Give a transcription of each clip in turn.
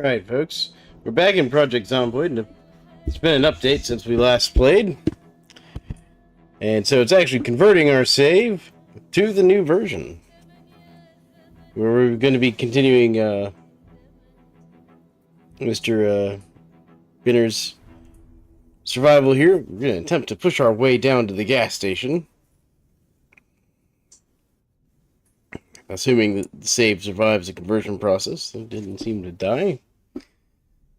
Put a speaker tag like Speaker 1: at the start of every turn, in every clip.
Speaker 1: Alright, folks. We're back in Project Zomboid, and it's been an update since we last played. And so it's actually converting our save to the new version. We're going to be continuing Mr. Binner's survival here. We're going to attempt to push our way down to the gas station. Assuming that the save survives the conversion process. It didn't seem to die.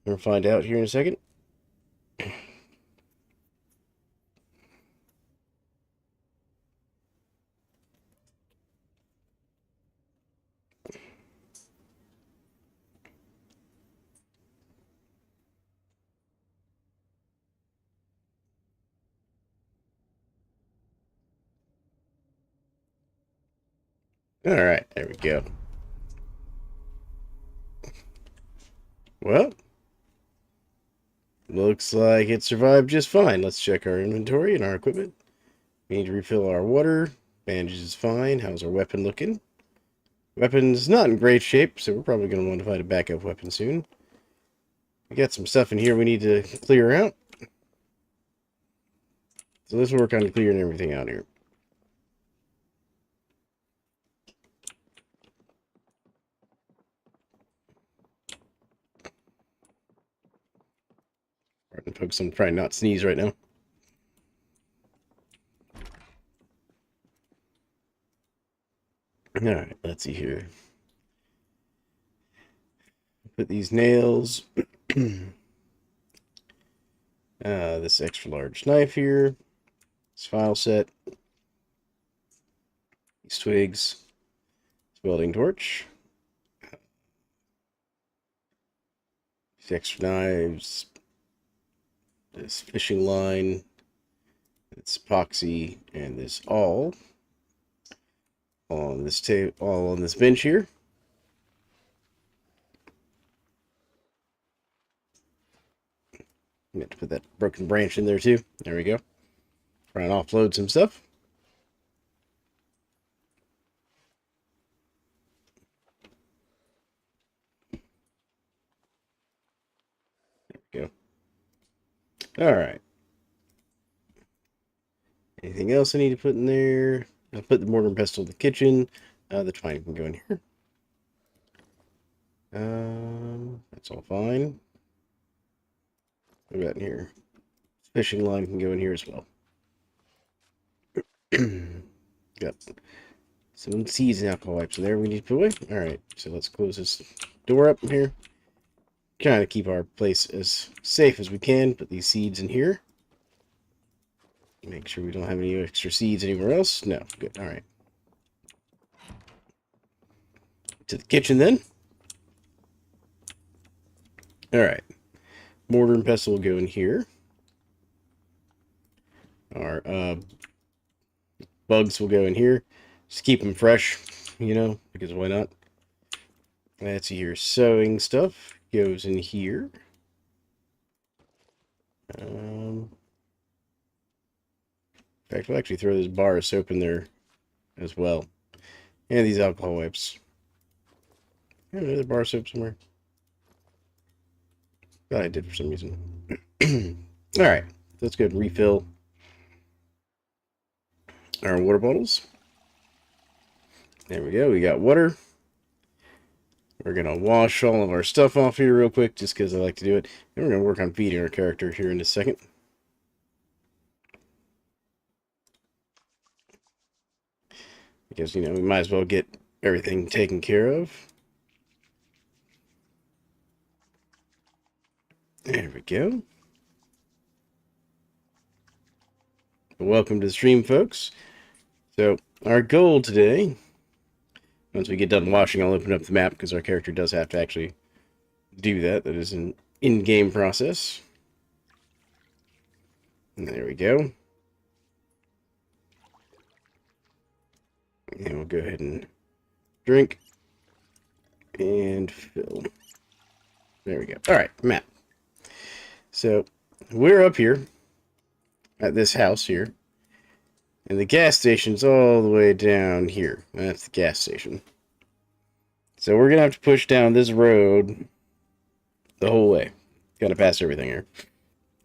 Speaker 1: We'll find out here in a second. Alright, there we go. Well, looks like it survived just fine. Let's check our inventory and our equipment. We need to refill our water. Bandages is fine. How's our weapon looking? Weapon's not in great shape, so we're probably going to want to find a backup weapon soon. We got some stuff in here we need to clear out. So let's work on clearing everything out here. Pardon, folks, I'm trying not to sneeze right now. Alright, let's see here. Put these nails. This extra large knife here. This file set. These twigs. This welding torch. These extra knives. This fishing line. This epoxy. And this all on this table, all on this bench here. I'm going to put that broken branch in there too. There we go. Try and offload some stuff. There we go. Alright. Anything else I need to put in there? I'll put the mortar and pestle in the kitchen. The twine can go in here. That's all fine. What about in here? Fishing line can go in here as well. Got some seeds and alcohol wipes in there we need to put away. Alright, so let's close this door up here. Trying to keep our place as safe as we can. Put these seeds in here. Make sure we don't have any extra seeds anywhere else. No, good. Alright. To the kitchen then. Alright. Mortar and pestle will go in here. Our bugs will go in here. Just keep them fresh, you know, because why not? Let's see here. Sewing stuff goes in here. In fact, we'll actually throw this bar of soap in there as well. And these alcohol wipes. I have another bar of soap somewhere. Thought I did for some reason. Alright, let's go ahead and refill our water bottles. There we go, we got water. We're going to wash all of our stuff off here real quick, just because I like to do it. And we're going to work on feeding our character here in a second. Because, you know, we might as well get everything taken care of. There we go. Welcome to the stream, folks. So, our goal today, once we get done washing, I'll open up the map, because our character does have to actually do that. That is an in-game process. And there we go. And we'll go ahead and drink and fill. There we go. Alright, map. So, we're up here at this house here. And the gas station's all the way down here. That's the gas station. So we're going to have to push down this road the whole way. Gotta pass everything here.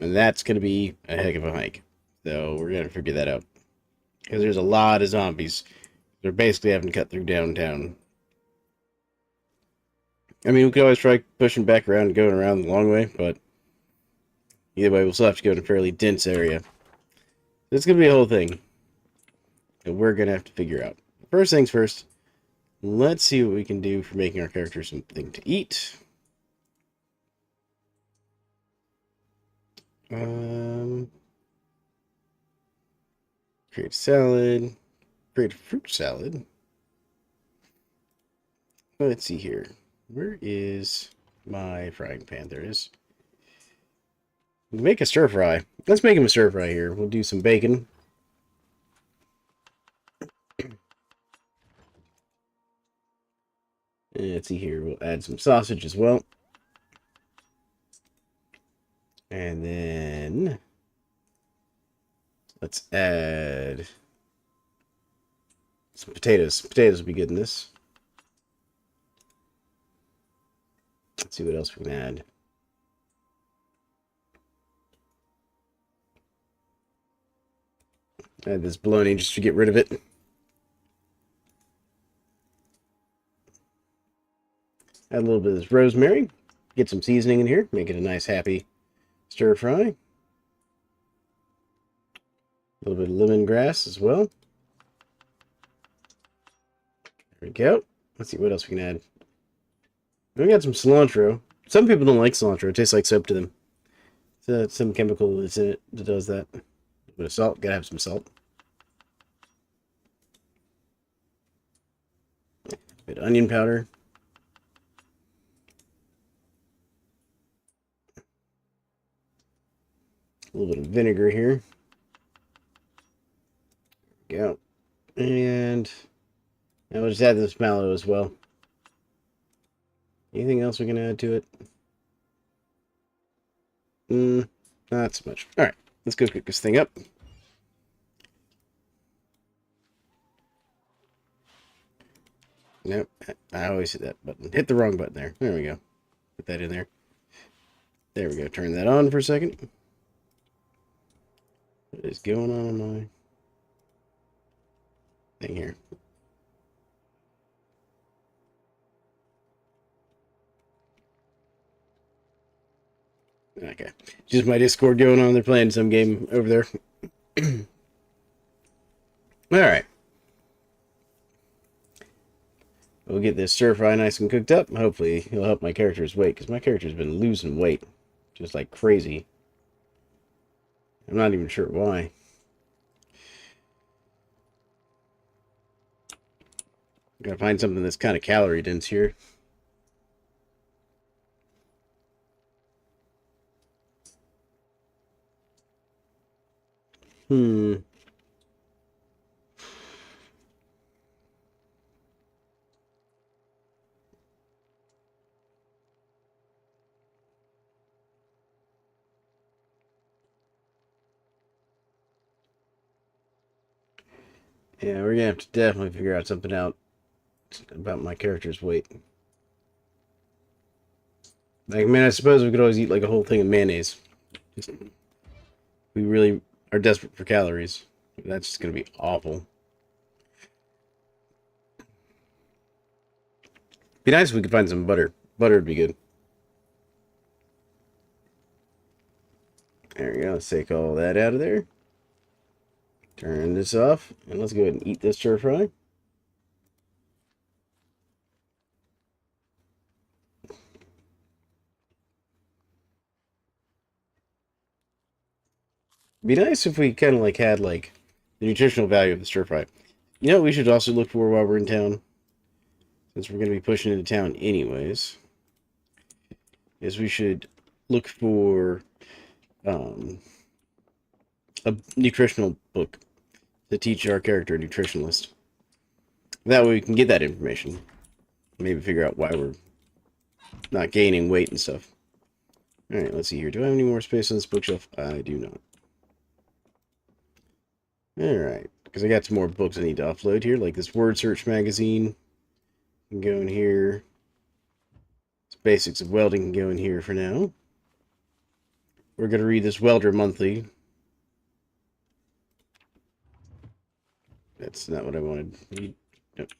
Speaker 1: And that's gonna be a heck of a hike. So we're gonna figure that out. Because there's a lot of zombies. They're basically having to cut through downtown. I mean, we could always try pushing back around and going around the long way, but either way, we'll still have to go in a fairly dense area. It's going to be a whole thing that we're going to have to figure out. First things first, let's see what we can do for making our characters something to eat. Create a salad. Create a fruit salad. Let's see here. Where is my frying pan? There it is. Make a stir fry. Let's make him a stir fry here. We'll do some bacon. And let's see here. We'll add some sausage as well. And then let's add some potatoes. Potatoes will be good in this. Let's see what else we can add. Add this bologna just to get rid of it. Add a little bit of this rosemary. Get some seasoning in here. Make it a nice, happy stir fry. A little bit of lemongrass as well. There we go. Let's see what else we can add. We got some cilantro. Some people don't like cilantro. It tastes like soap to them. So some chemical that's in it that does that. A bit of salt. Gotta have some salt. A bit of onion powder. A little bit of vinegar here. There we go. And now we'll just add this mallow as well. Anything else we can add to it? Not so much. Alright, let's go cook this thing up. Nope, I always hit that button. Hit the wrong button there. There we go. Put that in there. There we go. Turn that on for a second. What is going on in my thing here? Okay. Just my Discord going on. They're playing some game over there. Alright. We'll get this stir fry nice and cooked up. Hopefully, it'll help my character's weight, because my character's been losing weight just like crazy. I'm not even sure why. Gotta find something that's kind of calorie dense here. Yeah, we're gonna have to definitely figure out something out about my character's weight. Like, man, I suppose we could always eat like a whole thing of mayonnaise. We really are desperate for calories. That's just gonna be awful. Be nice if we could find some butter. Butter would be good. There we go. Let's take all that out of there. Turn this off, and let's go ahead and eat this stir fry. Be nice if we kind of like had like the nutritional value of the stir fry. You know what we should also look for while we're in town, since we're going to be pushing into town anyways, is we should look for a nutritional book to teach our character a nutritionalist. That way we can get that information. Maybe figure out why we're not gaining weight and stuff. Alright, let's see here. Do I have any more space on this bookshelf? I do not. Alright, because I got some more books I need to offload here, like this word search magazine. You can go in here. It's basics of welding can go in here for now. We're going to read this Welder Monthly. That's not what I wanted. Nope.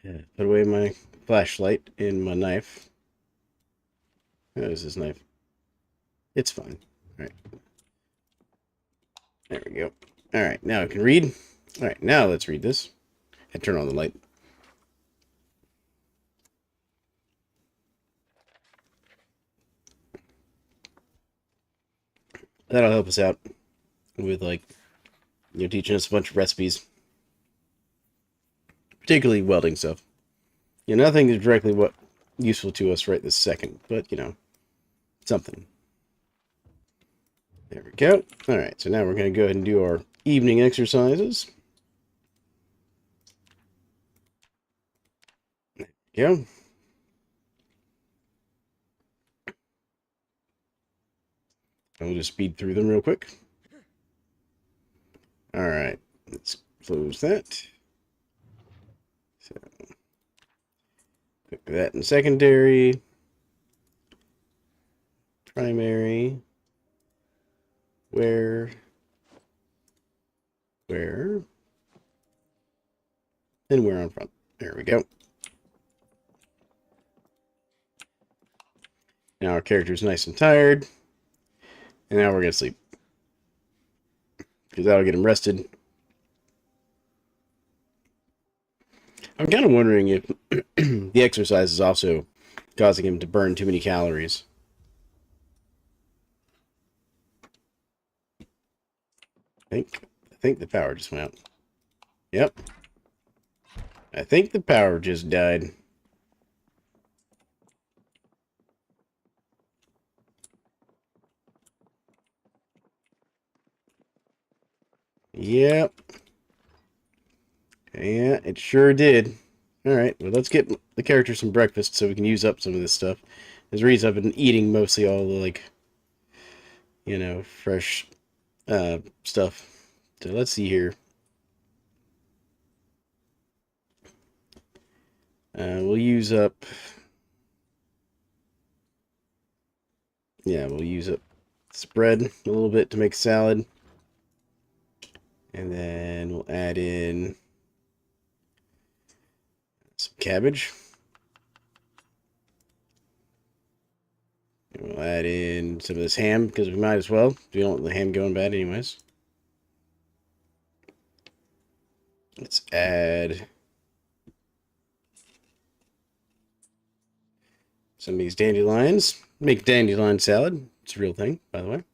Speaker 1: Yeah, put away my flashlight and my knife. How is this knife? It's fine. Alright. There we go. Alright, now I can read. Alright, now let's read this. And turn on the light. That'll help us out with, like, you know, teaching us a bunch of recipes. Particularly welding stuff. You know, nothing is directly useful to us right this second, but, you know, something. There we go. Alright, so now we're going to go ahead and do our evening exercises. There we go. I'll just speed through them real quick. Alright, let's close that. So, put that in secondary. Primary. Where, and where on front. There we go. Now our character's nice and tired. And now we're going to sleep. Because that'll get him rested. I'm kind of wondering if the exercise is also causing him to burn too many calories. I think the power just went out. Yep. I think the power just died. Yep. Yeah, it sure did. Alright, well, let's get the character some breakfast so we can use up some of this stuff. There's a reason I've been eating mostly all the, like, you know, fresh stuff. So let's see here. We'll use up... Yeah, we'll use up spread a little bit to make salad. And then we'll add in some cabbage. And we'll add in some of this ham, because we might as well. We don't want the ham going bad anyways. Let's add some of these dandelions. Make dandelion salad. It's a real thing, by the way.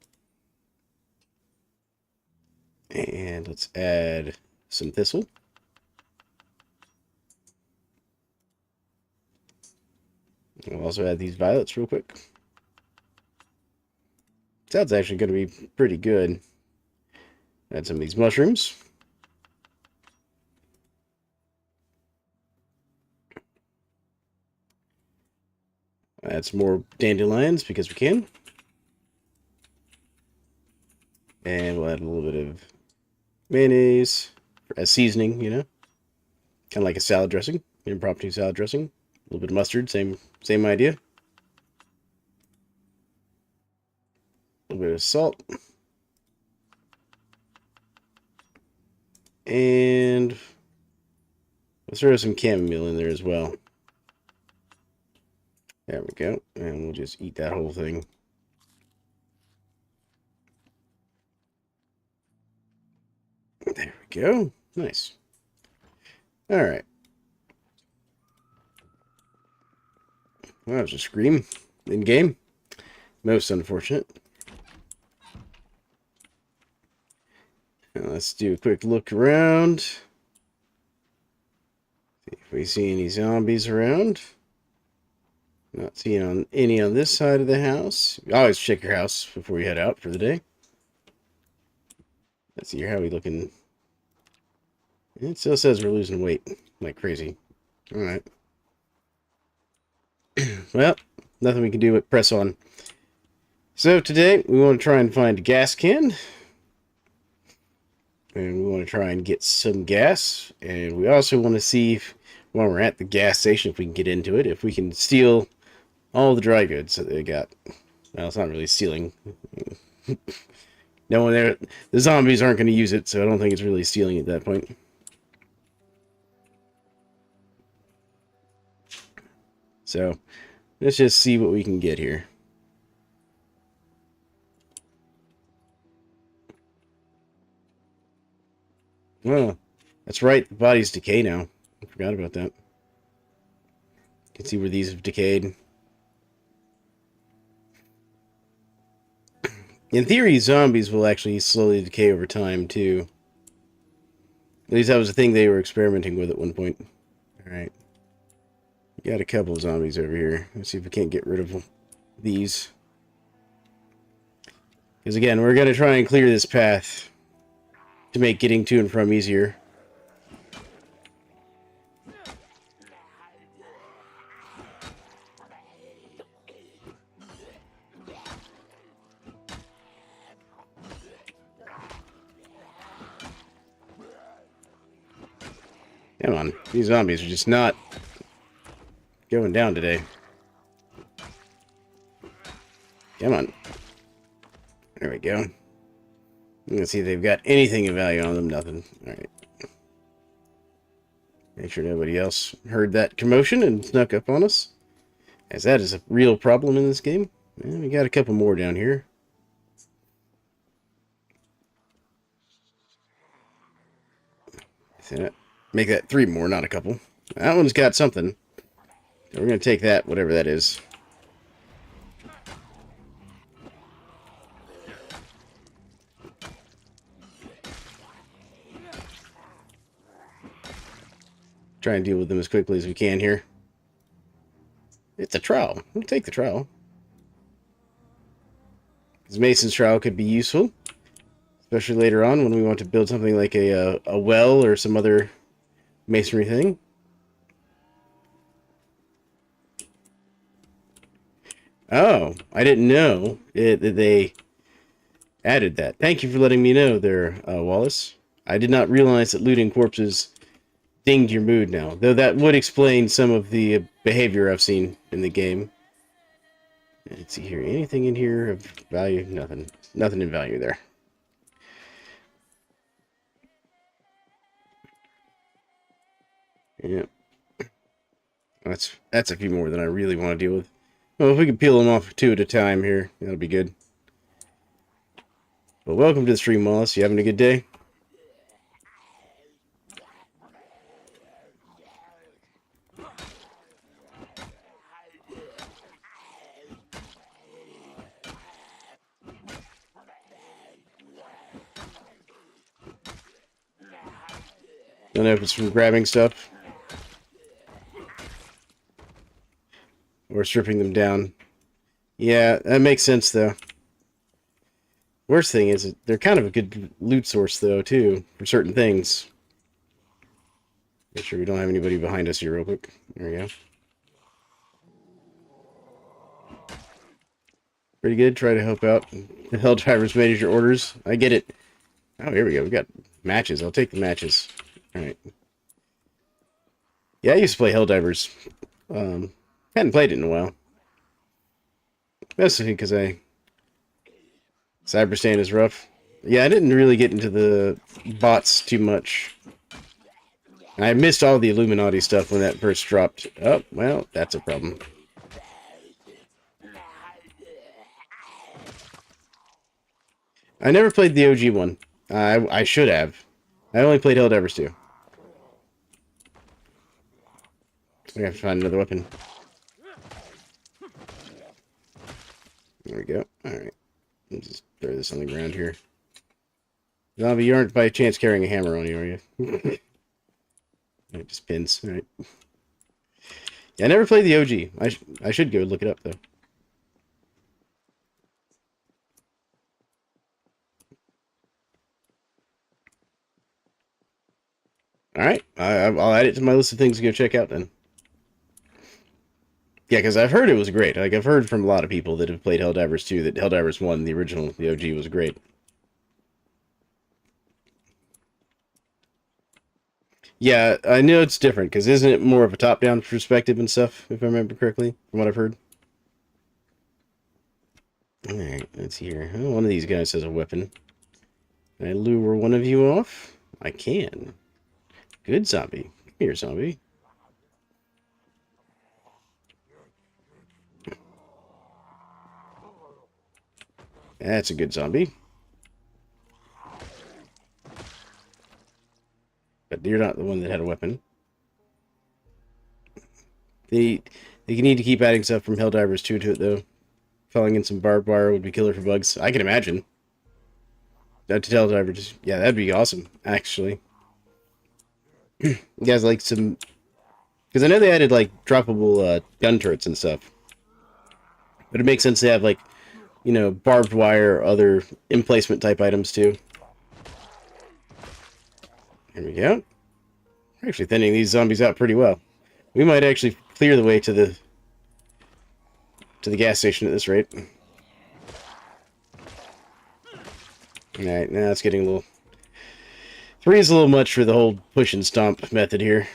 Speaker 1: And let's add some thistle. We'll also add these violets real quick. Sounds actually going to be pretty good. Add some of these mushrooms. Add some more dandelions because we can. And we'll add a little bit of mayonnaise as seasoning, you know. Kind of like a salad dressing, impromptu salad dressing. A little bit of mustard, same idea. A little bit of salt. And we'll throw some chamomile in there as well. There we go. And we'll just eat that whole thing. There we go. Nice. Alright. Well, that was a scream in-game. Most unfortunate. Now let's do a quick look around. See if we see any zombies around. Not seeing any on this side of the house. You always check your house before you head out for the day. Let's see how we looking. It still says we're losing weight like crazy. Alright. Well, nothing we can do but press on. So today we want to try and find a gas can. And we want to try and get some gas. And we also want to see if while we're at the gas station, if we can get into it, if we can steal all the dry goods that they got. Well, it's not really stealing. No one there. The zombies aren't going to use it, so I don't think it's really stealing at that point. So, let's just see what we can get here. Oh, that's right. The bodies decay now. I forgot about that. You can see where these have decayed. In theory, zombies will actually slowly decay over time, too. At least that was the thing they were experimenting with at one point. Alright. Got a couple of zombies over here. Let's see if we can't get rid of these. Because again, we're going to try and clear this path to make getting to and from easier. Come on, these zombies are just not going down today. Come on. There we go. Let's see if they've got anything of value on them. Nothing. Alright. Make sure nobody else heard that commotion and snuck up on us, as that is a real problem in this game. And we got a couple more down here. Make that 3 more, not a couple. That one's got something. So we're going to take that, whatever that is. Try and deal with them as quickly as we can here. It's a trowel. We'll take the trowel. Because Mason's trowel could be useful. Especially later on when we want to build something like a well or some other masonry thing. Oh, I didn't know that they added that. Thank you for letting me know there, Wallace. I did not realize that looting corpses dinged your mood now. Though that would explain some of the behavior I've seen in the game. Let's see here. Anything in here of value? Nothing. Nothing in value there. Yeah. That's a few more than I really want to deal with. Well, if we can peel them off 2 at a time here, that'll be good. Well, welcome to the stream, Wallace. You having a good day? Don't know if it's from grabbing stuff or stripping them down. Yeah, that makes sense, though. Worst thing is, they're kind of a good loot source, though, too, for certain things. Make sure we don't have anybody behind us here real quick. There we go. Pretty good. Try to help out. The hell drivers manage your orders. I get it. Oh, here we go. We got matches. I'll take the matches. Alright. Yeah, I used to play Helldivers. Hadn't played it in a while. Mostly because Cyberstain is rough. Yeah, I didn't really get into the bots too much. I missed all the Illuminati stuff when that first dropped. Oh, well, that's a problem. I never played the OG one. I should have. I only played Helldivers 2. We have to find another weapon. There we go. Alright. Let's just throw this on the ground here. Zombie, you aren't by chance carrying a hammer on you, are you? It just pins. Alright. Yeah, I never played the OG. I should go look it up, though. Alright. I'll add it to my list of things to go check out, then. Yeah, because I've heard it was great. Like, I've heard from a lot of people that have played Helldivers 2 that Helldivers 1, the original, the OG, was great. Yeah, I know it's different, because isn't it more of a top-down perspective and stuff, if I remember correctly, from what I've heard? Alright, let's see here. Oh, one of these guys has a weapon. Can I lure one of you off? I can. Good zombie. Come here, zombie. That's a good zombie. But you're not the one that had a weapon. They need to keep adding stuff from Helldivers 2 to it, though. Falling in some barbed wire would be killer for bugs. I can imagine. That to Helldivers, yeah, that'd be awesome, actually. You guys like some... Because I know they added, like, droppable gun turrets and stuff. But it makes sense to have, like, you know, barbed wire or other emplacement type items, too. Here we go. We're actually thinning these zombies out pretty well. We might actually clear the way to the gas station at this rate. Alright, now it's getting a little... 3 is a little much for the whole push and stomp method here.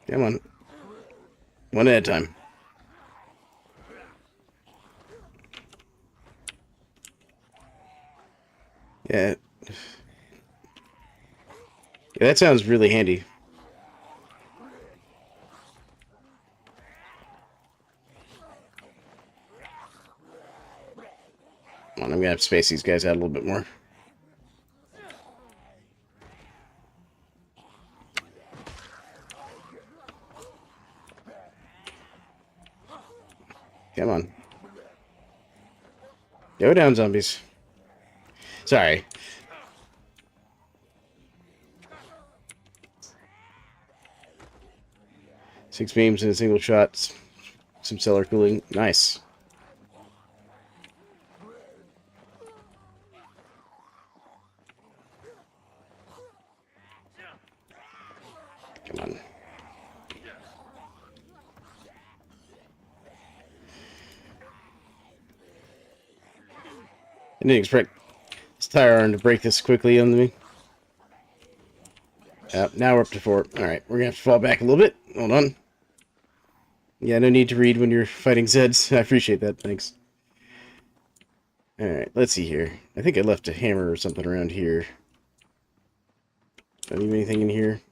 Speaker 1: Come on. One at a time. Yeah. Yeah, that sounds really handy. Come on, I'm gonna have to space these guys out a little bit more. Come on. Go down, zombies. Sorry. Six beams in a single shot. Some cellar cooling. Nice. Come on. I didn't expect this tire iron to break this quickly on me. Now we're up to 4. Alright, we're gonna have to fall back a little bit. Hold on. Yeah, no need to read when you're fighting Zeds. I appreciate that, thanks. Alright, let's see here. I think I left a hammer or something around here. Don't leave anything in here.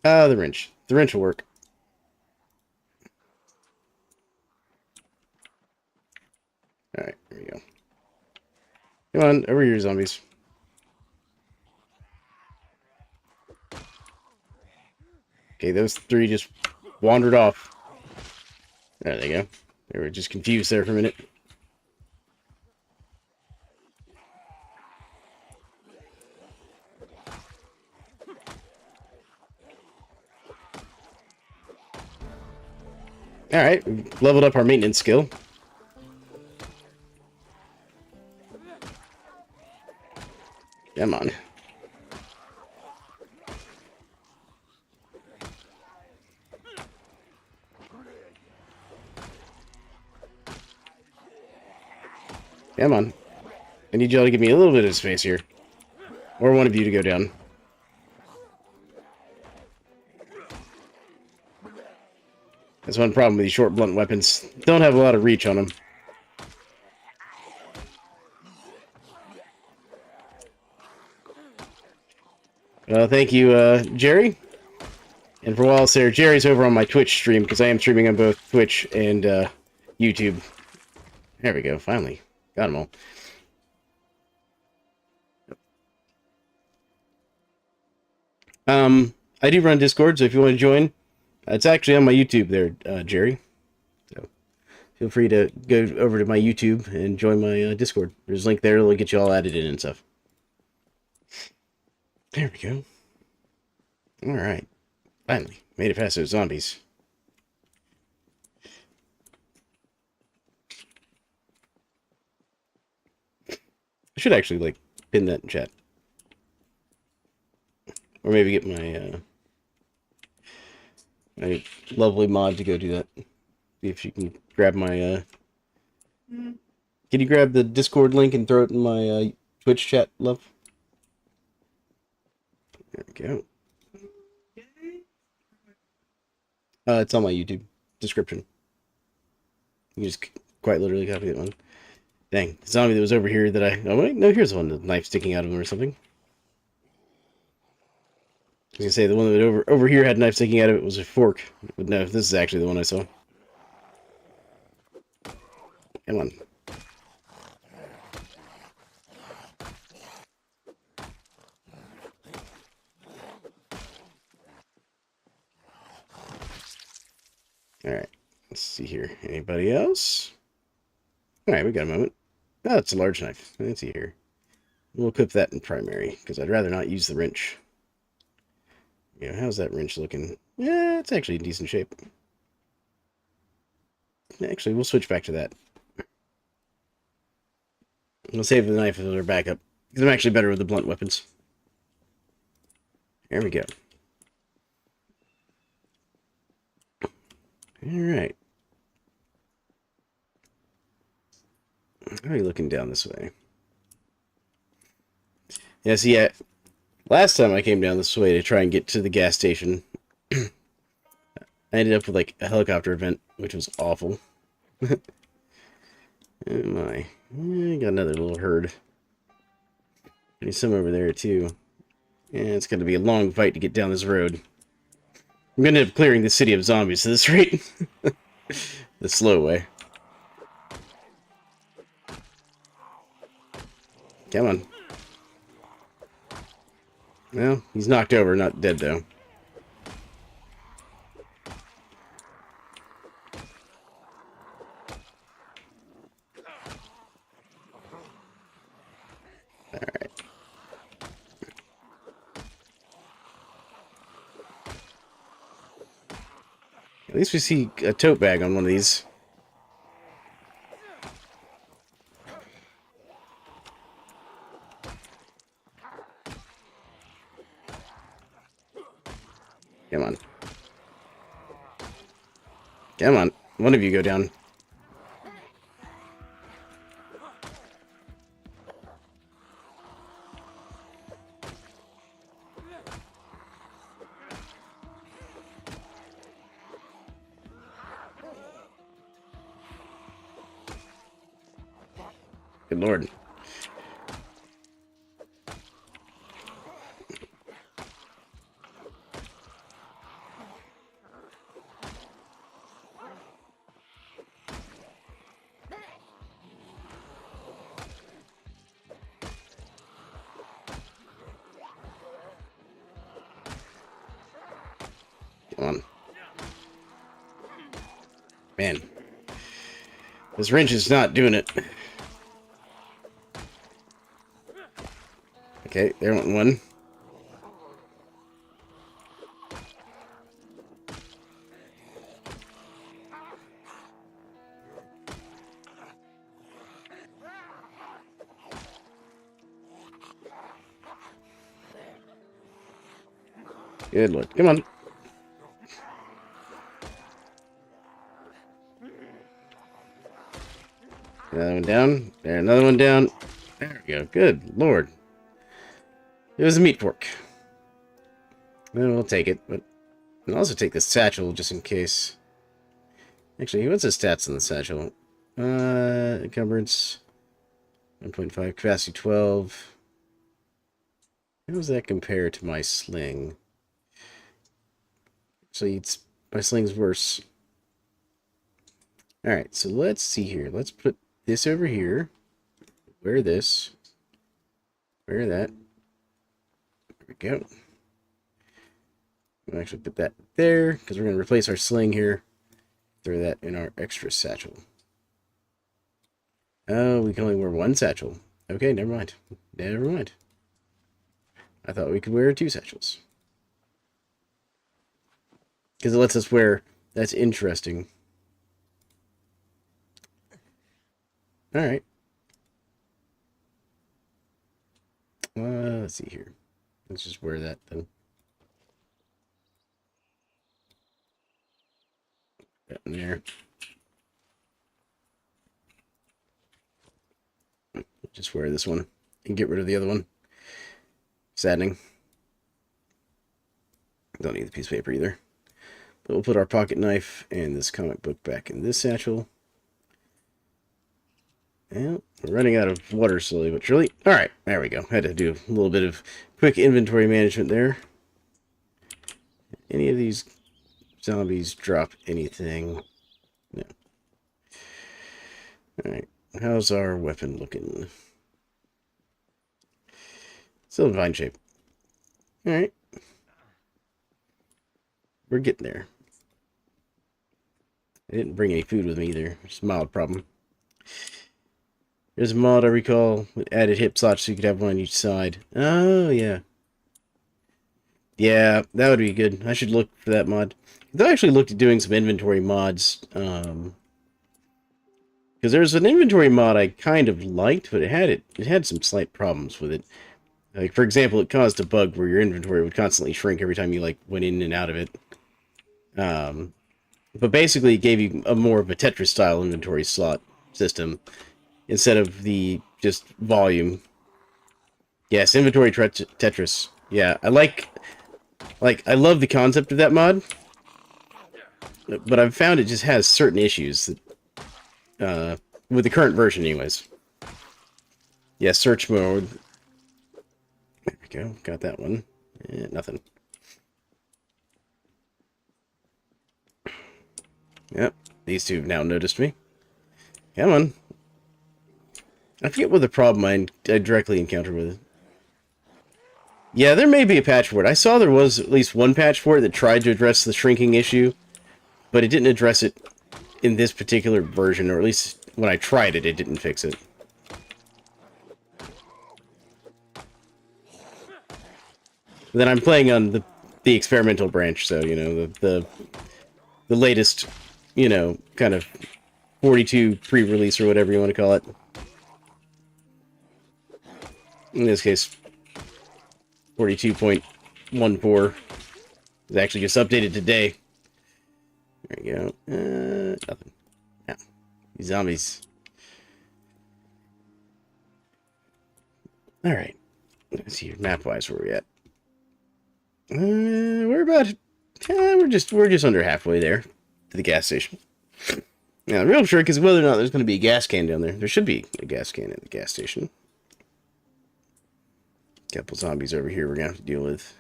Speaker 1: The wrench. The wrench will work. Alright, here we go. Come on, over here, zombies. Okay, those 3 just wandered off. There they go. They were just confused there for a minute. Alright, we've leveled up our maintenance skill. Come on. Come on. I need y'all to give me a little bit of space here. Or one of you to go down. That's one problem with these short, blunt weapons. Don't have a lot of reach on them. Thank you, Jerry. And for a while there, Jerry's over on my Twitch stream, because I am streaming on both Twitch and YouTube. There we go, finally. Got them all. I do run Discord, so if you want to join, it's actually on my YouTube there, Jerry. So feel free to go over to my YouTube and join my Discord. There's a link there that'll get you all added in and stuff. There we go. Alright. Finally. Made it past those zombies. I should actually, like, pin that in chat. Or maybe get my, I lovely mod to go do that. See if you can grab my Can you grab the Discord link and throw it in my Twitch chat, love? There we go. It's on my YouTube description. You just quite literally copy that one. Dang, the zombie that was over here that I... Oh, wait, no, here's one with a knife sticking out of him or something. I was gonna say, the one that over here had a knife sticking out of it was a fork. But no, this is actually the one I saw. Come on. Alright, let's see here. Anybody else? Alright, we got a moment. Oh, it's a large knife. Let's see here. We'll equip that in primary, because I'd rather not use the wrench. Yeah, how's that wrench looking? Yeah, it's actually in decent shape. Actually, we'll switch back to that. We'll save the knife as our backup, because I'm actually better with the blunt weapons. There we go. Alright. How are you looking down this way? Yeah, see, last time I came down this way to try and get to the gas station, I ended up with, like, a helicopter event, which was awful. Oh my. I got another little herd. There's some over there, too. Yeah, it's going to be a long fight to get down this road. I'm going to end up clearing the city of zombies at this rate. The slow way. Come on. Well, he's knocked over, not dead, though. Alright. At least we see a tote bag on one of these. Come on. Come on. One of you go down. Good lord. Come on. Man. This wrench is not doing it. Okay, there went one. Good lord. Come on. Another one down. There, another one down. There we go. Good lord. It was a meat fork. Well, we'll take it, but I'll also take this satchel just in case. Actually, what's the stats on the satchel? Encumbrance 1.5, capacity 12. How does that compare to my sling? Actually, my sling's worse. Alright, so let's see here. Let's put this over here. Wear this. Wear that. There we go. We'll actually put that there, because we're going to replace our sling here. Throw that in our extra satchel. Oh, we can only wear one satchel. Okay, never mind. Never mind. I thought we could wear two satchels. Because it lets us wear... That's interesting. Alright. Let's see here. Let's just wear that then. That in there. Just wear this one and get rid of the other one. Saddening. Don't need the piece of paper either. But we'll put our pocket knife and this comic book back in this satchel. And we're running out of water slowly but surely. Alright, there we go. Had to do a little bit of quick inventory management there. Any of these zombies drop anything? No. Alright, how's our weapon looking? Still in fine shape. Alright. We're getting there. I didn't bring any food with me either. It's a mild problem. There's a mod I recall with added hip slots so you could have one on each side. Oh, yeah. Yeah, that would be good. I should look for that mod. I actually looked at doing some inventory mods. Because there's an inventory mod I kind of liked, but it had some slight problems with it. Like, for example, it caused a bug where your inventory would constantly shrink every time you, like, went in and out of it. But basically it gave you more of a Tetris-style inventory slot system instead of the just volume. Yes, inventory Tetris. Yeah, I love the concept of that mod, but I've found it just has certain issues that, with the current version anyways. Yeah, search mode. There we go, got that one. Nothing. Yep, these two have now noticed me. Come on. I forget what the problem I directly encountered with it. Yeah, there may be a patch for it. I saw there was at least one patch for it that tried to address the shrinking issue, but it didn't address it in this particular version, or at least when I tried it, it didn't fix it. Then I'm playing on the experimental branch, so, you know, the latest, you know, kind of 42 pre-release or whatever you want to call it. In this case, 42.14 is actually just updated today. There you go. Nothing. Yeah. These zombies. Alright. Let's see, map-wise, where we at? We're about... we're just under halfway there to the gas station. Now, the real trick is whether or not there's going to be a gas can down there. There should be a gas can at the gas station. Couple zombies over here we're going to have to deal with.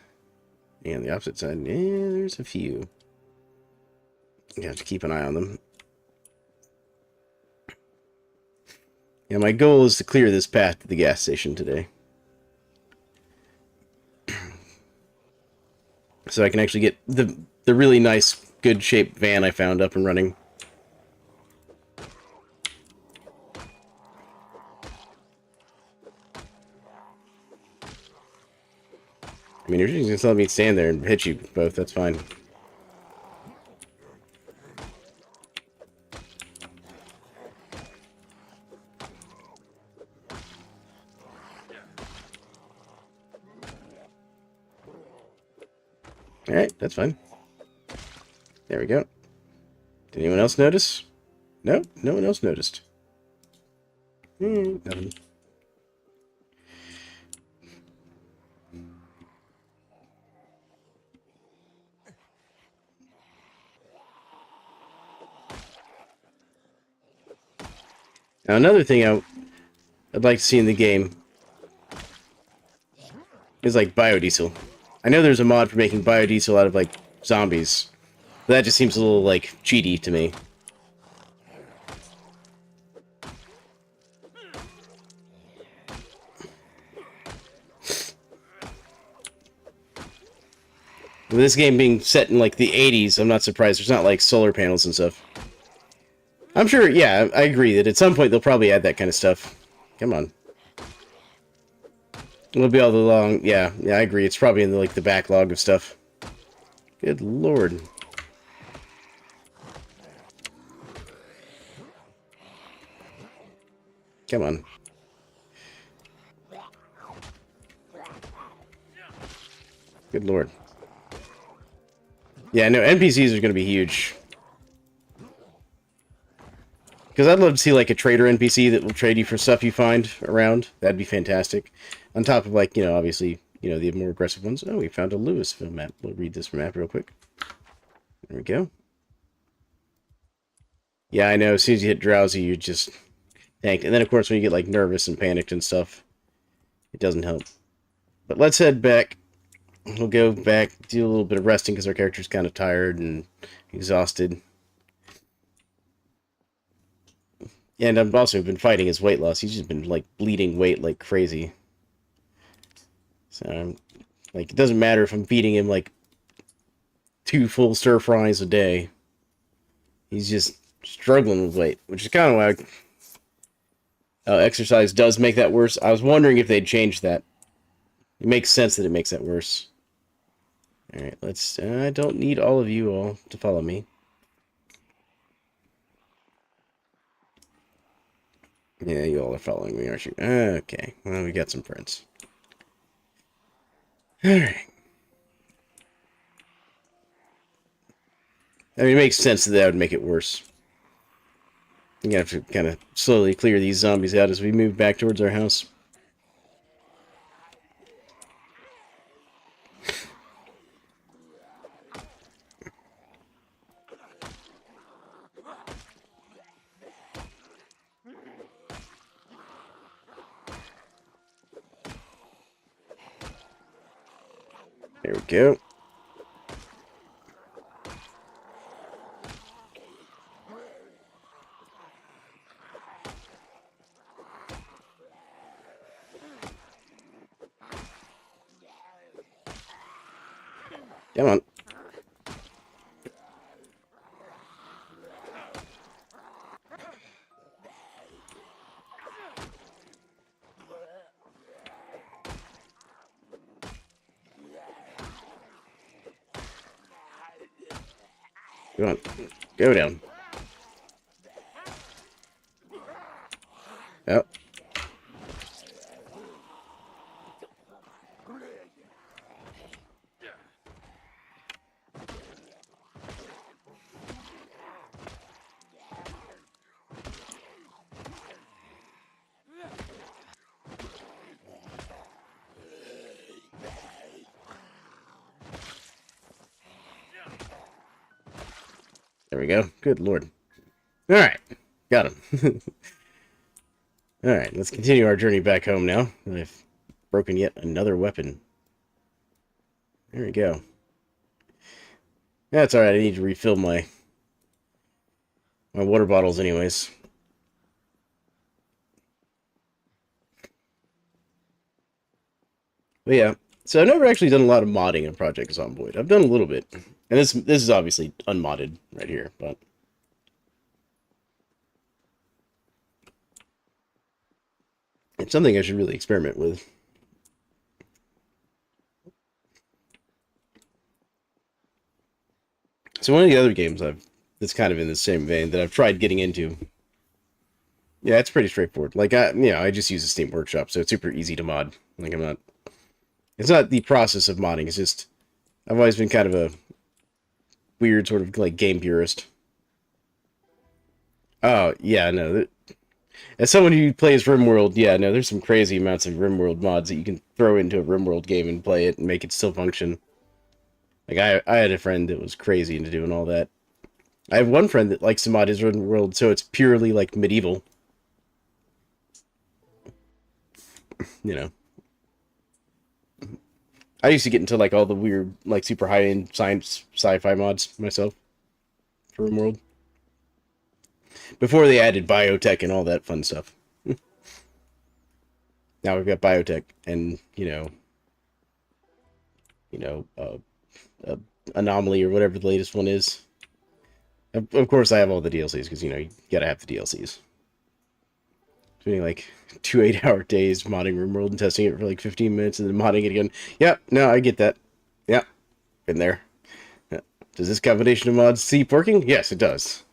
Speaker 1: And the opposite side, there's a few. You have to keep an eye on them. Yeah, my goal is to clear this path to the gas station today. So I can actually get the really nice, good-shaped van I found up and running. I mean, you're just going to let me stand there and hit you both, that's fine. Alright, that's fine. There we go. Did anyone else notice? No, no one else noticed. Nothing. Now, another thing I'd like to see in the game is, like, biodiesel. I know there's a mod for making biodiesel out of, like, zombies. But that just seems a little, like, cheaty to me. With this game being set in, like, the 80s, I'm not surprised there's not, like, solar panels and stuff. I'm sure, yeah, I agree that at some point they'll probably add that kind of stuff. Come on. It'll be all along, yeah, I agree. It's probably in, like, the backlog of stuff. Good lord. Come on. Good lord. Yeah, no, NPCs are going to be huge. Because I'd love to see like a trader NPC that will trade you for stuff you find around. That'd be fantastic. On top of like, obviously, the more aggressive ones. Oh, we found a Louisville map. We'll read this map real quick. There we go. Yeah, I know. As soon as you hit drowsy, you just tanked. And then, of course, when you get like nervous and panicked and stuff, it doesn't help. But let's head back. We'll go back, do a little bit of resting because our character's kind of tired and exhausted. And I've also been fighting his weight loss. He's just been, like, bleeding weight like crazy. So, like, it doesn't matter if I'm feeding him, like, 2 full stir fries a day. He's just struggling with weight, which is kind of why exercise does make that worse. I was wondering if they'd change that. It makes sense that it makes that worse. Alright, let's... I don't need all of you all to follow me. Yeah, you all are following me, aren't you? Okay, well, we got some friends. Alright. I mean, it makes sense that would make it worse. You have to kind of slowly clear these zombies out as we move back towards our house. There we go. Come on. Come on. Go down. Oh. There we go. Good lord. Alright. Got him. Alright, let's continue our journey back home now. I've broken yet another weapon. There we go. That's alright, I need to refill my water bottles anyways. But yeah, so I've never actually done a lot of modding in Project Zomboid. I've done a little bit. And this is obviously unmodded right here, but it's something I should really experiment with. So one of the other games that's kind of in the same vein that I've tried getting into. Yeah, it's pretty straightforward. Like I just use a Steam Workshop, so it's super easy to mod. Like it's not the process of modding, it's just I've always been kind of a weird sort of like game purist. Oh, yeah, no. As someone who plays RimWorld, yeah, no, there's some crazy amounts of RimWorld mods that you can throw into a RimWorld game and play it and make it still function. Like, I had a friend that was crazy into doing all that. I have one friend that likes to mod his RimWorld so it's purely, like, medieval. You know. I used to get into, like, all the weird, like, super high-end science sci-fi mods myself for RimWorld. Before they added biotech and all that fun stuff. Now we've got biotech and, Anomaly or whatever the latest one is. Of course, I have all the DLCs because, you gotta have the DLCs. Spending like 2 8-hour days modding RimWorld and testing it for like 15 minutes and then modding it again. Yep, no, I get that. Yep, been there. Does this combination of mods keep working? Yes, it does.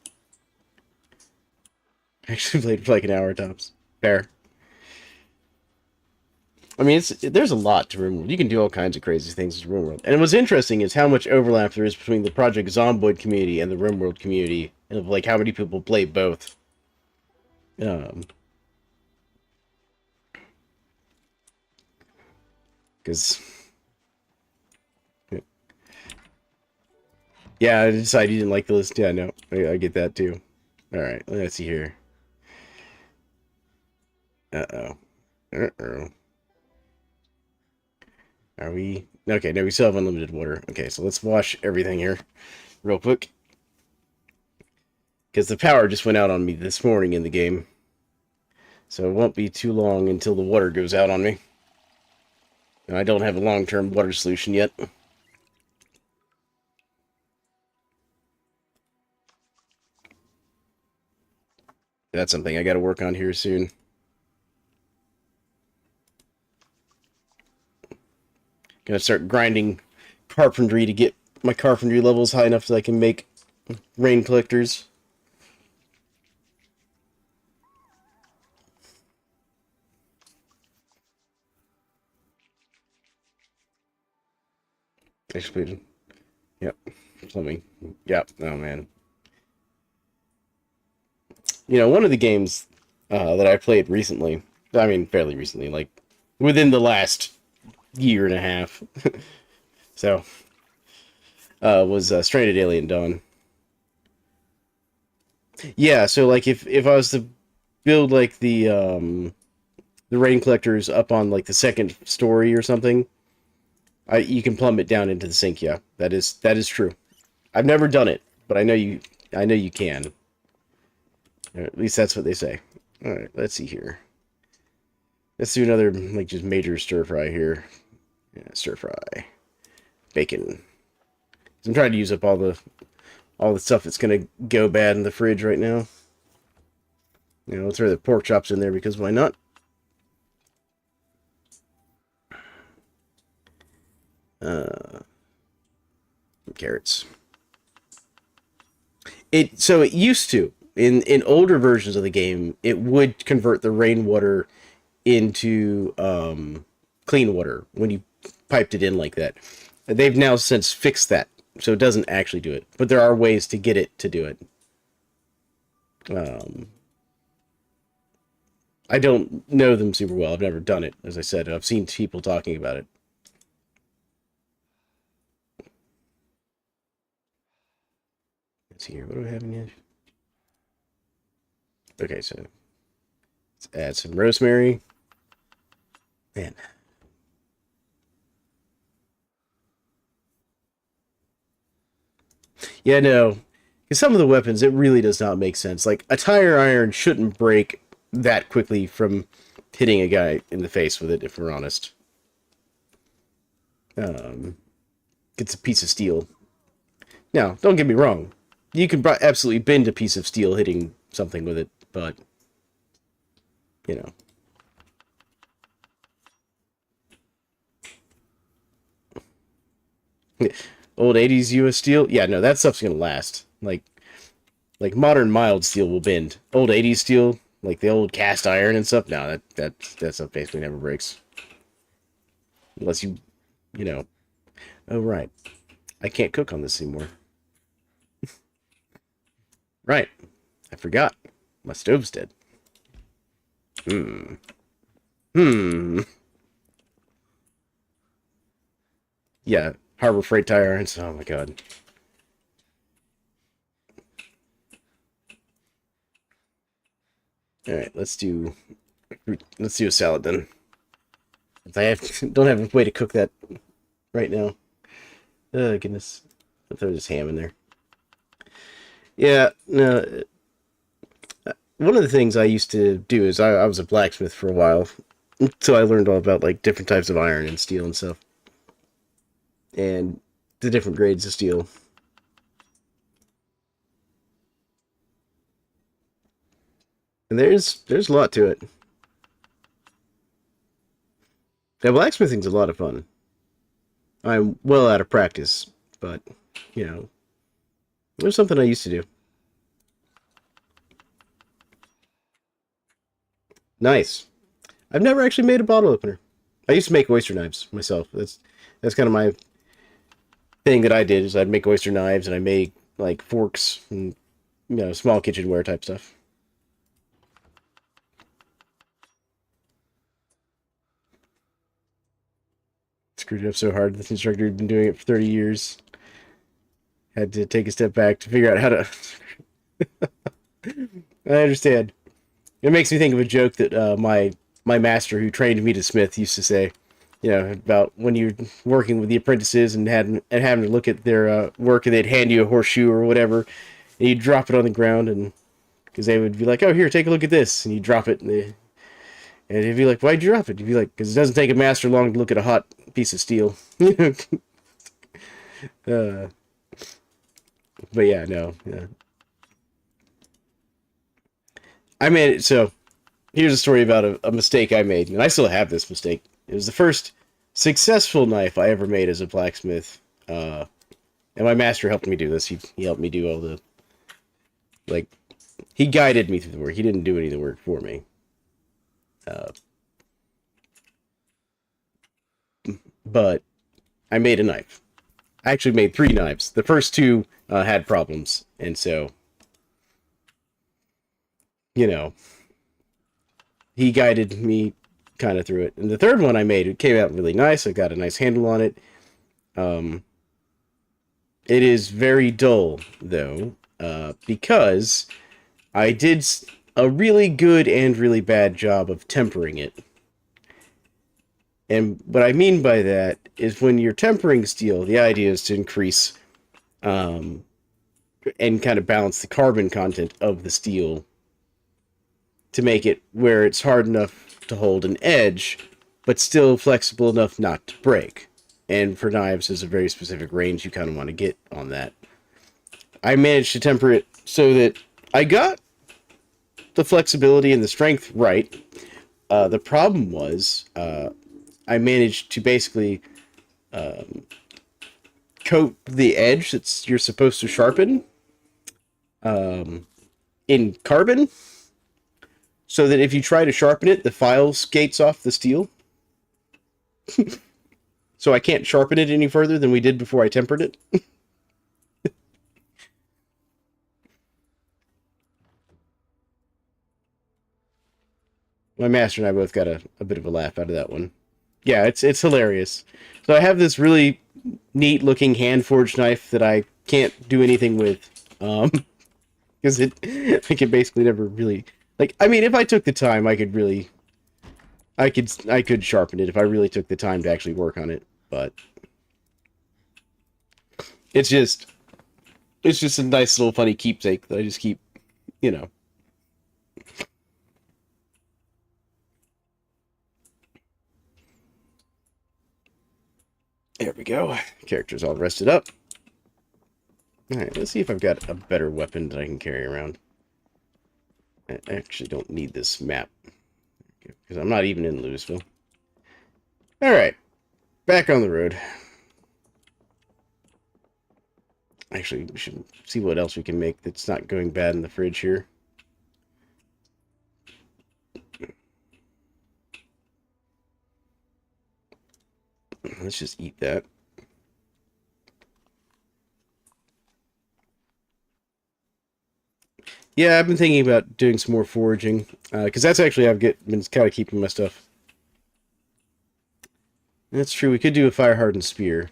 Speaker 1: I actually played for like an hour tops. Fair. I mean, there's a lot to RimWorld. You can do all kinds of crazy things in RimWorld. And what's interesting is how much overlap there is between the Project Zomboid community and the RimWorld community, and of like how many people play both. Because yeah, I decided you didn't like the list. Yeah, no, I get that too. All right, let's see here. Uh-oh. Uh-oh. Are we... Okay, no, we still have unlimited water. Okay, so let's wash everything here real quick. Because the power just went out on me this morning in the game. So it won't be too long until the water goes out on me. And I don't have a long-term water solution yet. That's something I got to work on here soon. Gonna start grinding carpentry to get my carpentry levels high enough so I can make rain collectors. Exploded. Yep. Plumbing. Yep. Oh, man. You know, one of the games that I played recently, I mean, fairly recently, like within the last year and a half, so, was Stranded Alien Dawn. Yeah, so like if I was to build like the rain collectors up on like the second story or something, you can plumb it down into the sink. Yeah, that is true. I've never done it, but I know you can. Or at least that's what they say. All right, let's see here. Let's do another like just major stir fry here. Yeah, stir fry, bacon. I'm trying to use up all the stuff that's gonna go bad in the fridge right now. You know, we'll throw the pork chops in there because why not? Uh, Carrots. It used to in older versions of the game it would convert the rainwater into clean water when you piped it in like that. They've now since fixed that, so it doesn't actually do it. But there are ways to get it to do it. Um, I don't know them super well. I've never done it, as I said. I've seen people talking about it. Let's see here. What do I have in here? Okay, so let's add some rosemary. Man. Yeah, no. Because some of the weapons, it really does not make sense. Like, a tire iron shouldn't break that quickly from hitting a guy in the face with it, if we're honest. Um, it's a piece of steel. Now, don't get me wrong. You can absolutely bend a piece of steel hitting something with it, but, you know. Old 80s US steel? Yeah, no, that stuff's gonna last. Like modern mild steel will bend. Old 80s steel, like the old cast iron and stuff, no, that stuff basically never breaks. Unless you know. Oh, right. I can't cook on this anymore. Right. I forgot. My stove's dead. Hmm. Hmm. Yeah, Harbor Freight tire irons. Oh my god. All right, let's do a salad then. If don't have a way to cook that right now. Oh goodness. I'll throw this ham in there. Yeah, no. One of the things I used to do is I was a blacksmith for a while, so I learned all about like different types of iron and steel and stuff, and the different grades of steel. And there's a lot to it. Now blacksmithing's a lot of fun. I'm well out of practice, but you know, it was something I used to do. Nice. I've never actually made a bottle opener. I used to make oyster knives myself. That's kind of my thing that I did is I'd make oyster knives and I make like forks and small kitchenware type stuff. Screwed it up so hard. This instructor had been doing it for 30 years. Had to take a step back to figure out how to... I understand. It makes me think of a joke that my master who trained me to smith used to say, you know, about when you're working with the apprentices and having to look at their work, and they'd hand you a horseshoe or whatever, and you'd drop it on the ground, and because they would be like, oh, here, take a look at this, and you drop it, and he'd be like, why'd you drop it? You'd be like, because it doesn't take a master long to look at a hot piece of steel. uh, but yeah, no, yeah. I made it, so here's a story about a mistake I made, and I still have this mistake. It was the first successful knife I ever made as a blacksmith, and my master helped me do this. He helped me do all the, like, he guided me through the work. He didn't do any of the work for me. But I made a knife. I actually made 3 knives. The first 2 had problems, and so, you know, he guided me kind of through it. And the third one I made, it came out really nice. I got a nice handle on it. It is very dull, though, because I did a really good and really bad job of tempering it. And what I mean by that is when you're tempering steel, the idea is to increase and kind of balance the carbon content of the steel to make it where it's hard enough to hold an edge, but still flexible enough not to break. And for knives, there's a very specific range you kind of want to get on that. I managed to temper it so that I got the flexibility and the strength right. The problem was I managed to basically coat the edge that you're supposed to sharpen in carbon, so that if you try to sharpen it, the file skates off the steel. So I can't sharpen it any further than we did before I tempered it. My master and I both got a bit of a laugh out of that one. Yeah, it's hilarious. So I have this really neat looking hand forged knife that I can't do anything with, because I can basically never really, like, I mean, if I took the time, I could sharpen it if I really took the time to actually work on it. But it's just a nice little funny keepsake that I just keep, you know. There we go. Character's all rested up. Alright, let's see if I've got a better weapon that I can carry around. I actually don't need this map, because I'm not even in Louisville. Alright, back on the road. Actually, we should see what else we can make that's not going bad in the fridge here. Let's just eat that. Yeah, I've been thinking about doing some more foraging, because that's actually I've been kind of keeping my stuff. That's true, we could do a fire-hardened spear.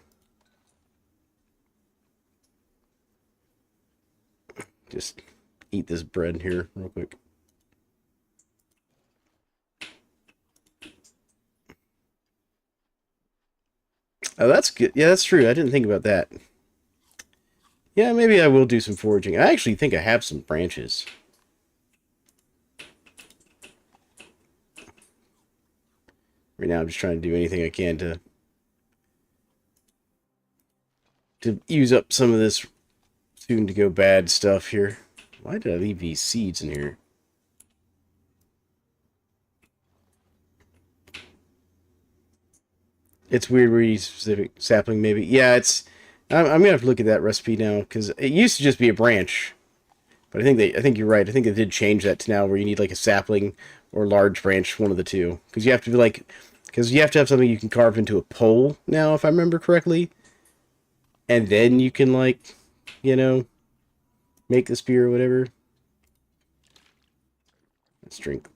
Speaker 1: Just eat this bread here real quick. Oh, that's good. Yeah, that's true. I didn't think about that. Yeah, maybe I will do some foraging. I actually think I have some branches. Right now I'm just trying to do anything I can to use up some of this soon-to-go bad stuff here. Why did I leave these seeds in here? It's weird where you specific sapling, maybe. Yeah, it's... I'm gonna have to look at that recipe now, because it used to just be a branch. But I think you're right. I think they did change that to now where you need like a sapling or large branch, one of the two. Because you have to be like... Because you have to have something you can carve into a pole now, if I remember correctly. And then you can, like, you know, make the spear or whatever. Let's drink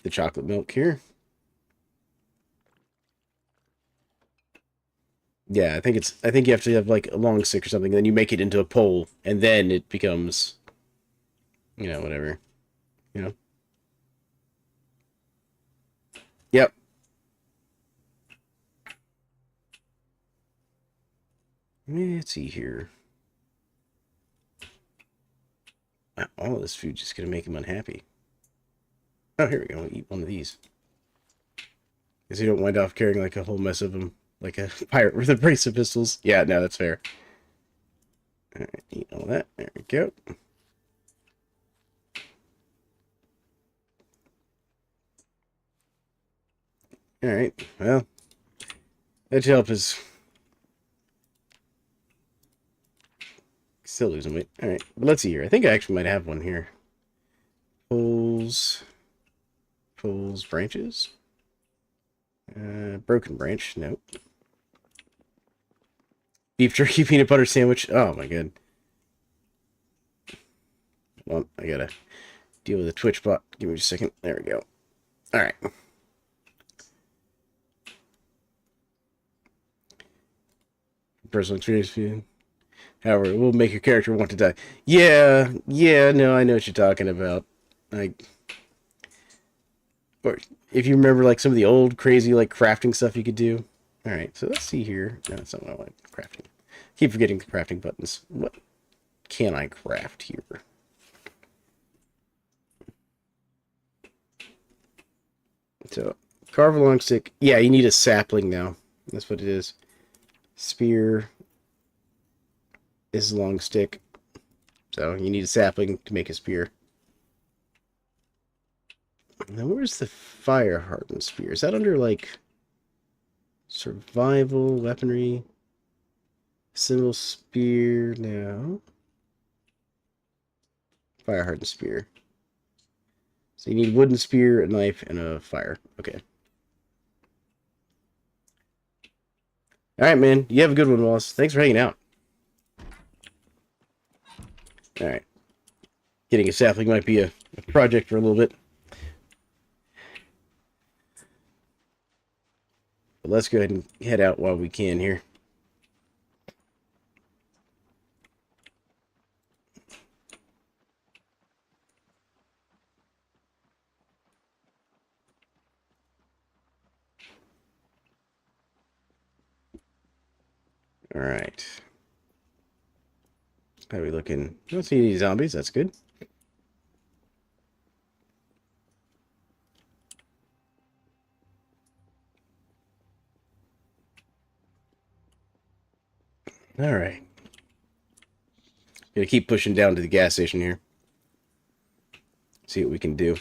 Speaker 1: the chocolate milk here. Yeah, I think you have to have like a long stick or something, then you make it into a pole, and then it becomes, whatever. You know? Yep. Let's see here. Wow, all of this food just gonna make him unhappy. Oh, here we go. I'll eat one of these. Because you don't wind up carrying like a whole mess of them, like a pirate with a brace of pistols. Yeah, no, that's fair. All right, eat all that. There we go. All right. Well, that help is still losing weight. All right. Let's see here. I think I actually might have one here. Poles, branches. Broken branch. Nope. Beef jerky peanut butter sandwich. Oh my god. Well, I gotta deal with the Twitch bot. Give me just a second. There we go. All right. Personal experience. However, it will make your character want to die. Yeah, no, I know what you're talking about. Like, or if you remember, like some of the old crazy like crafting stuff you could do. All right, so let's see here. No, that's not what I want. Crafting. Keep forgetting the crafting buttons. What can I craft here? So, carve a long stick. Yeah, you need a sapling now. That's what it is. Spear is a long stick. So you need a sapling to make a spear. Now, where's the fire hardened spear? Is that under like survival, weaponry, single spear? No. Fire hardened spear. So you need wooden spear, a knife, and a fire. Okay. All right, man. You have a good one, Wallace. Thanks for hanging out. All right. Getting a sapling might be a project for a little bit. But let's go ahead and head out while we can here. All right. How are we looking? I don't see any zombies. That's good. All right. Gonna keep pushing down to the gas station here. See what we can do.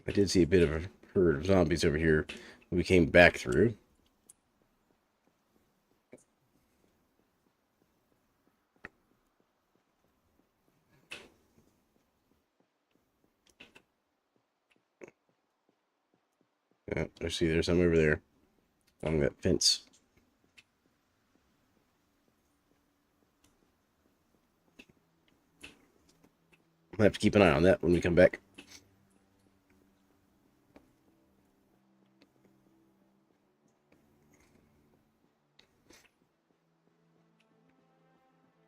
Speaker 1: I did see a bit of a herd of zombies over here when we came back through. I see there's some over there along that fence. I'll have to keep an eye on that when we come back.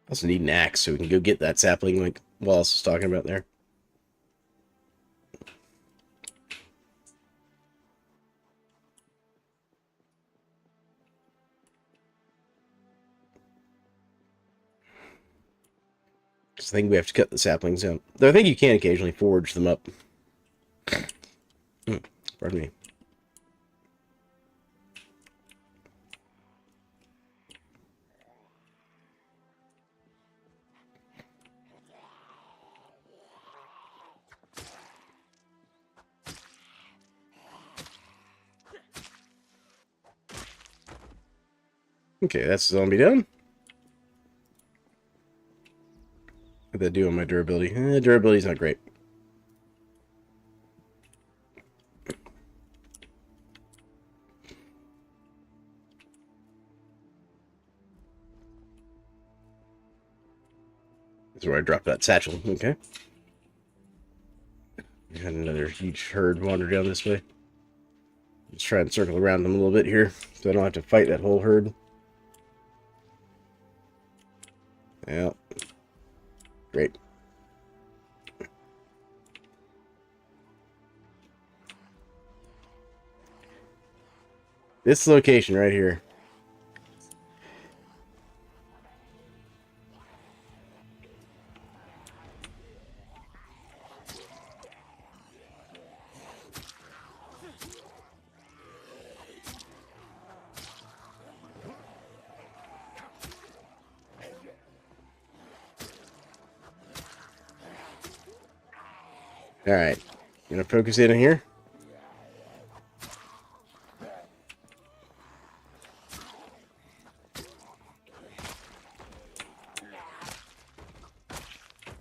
Speaker 1: Also need an axe so we can go get that sapling like Wallace was talking about there. I think we have to cut the saplings down. Though I think you can occasionally forge them up. Pardon me. Okay, that's the zombie done. What did that do on my durability? Durability's not great. That's where I dropped that satchel. Okay. Got another huge herd wander down this way. Let's try and circle around them a little bit here, so I don't have to fight that whole herd. Yeah. Great. This location right here. Alright. Gonna focus in here.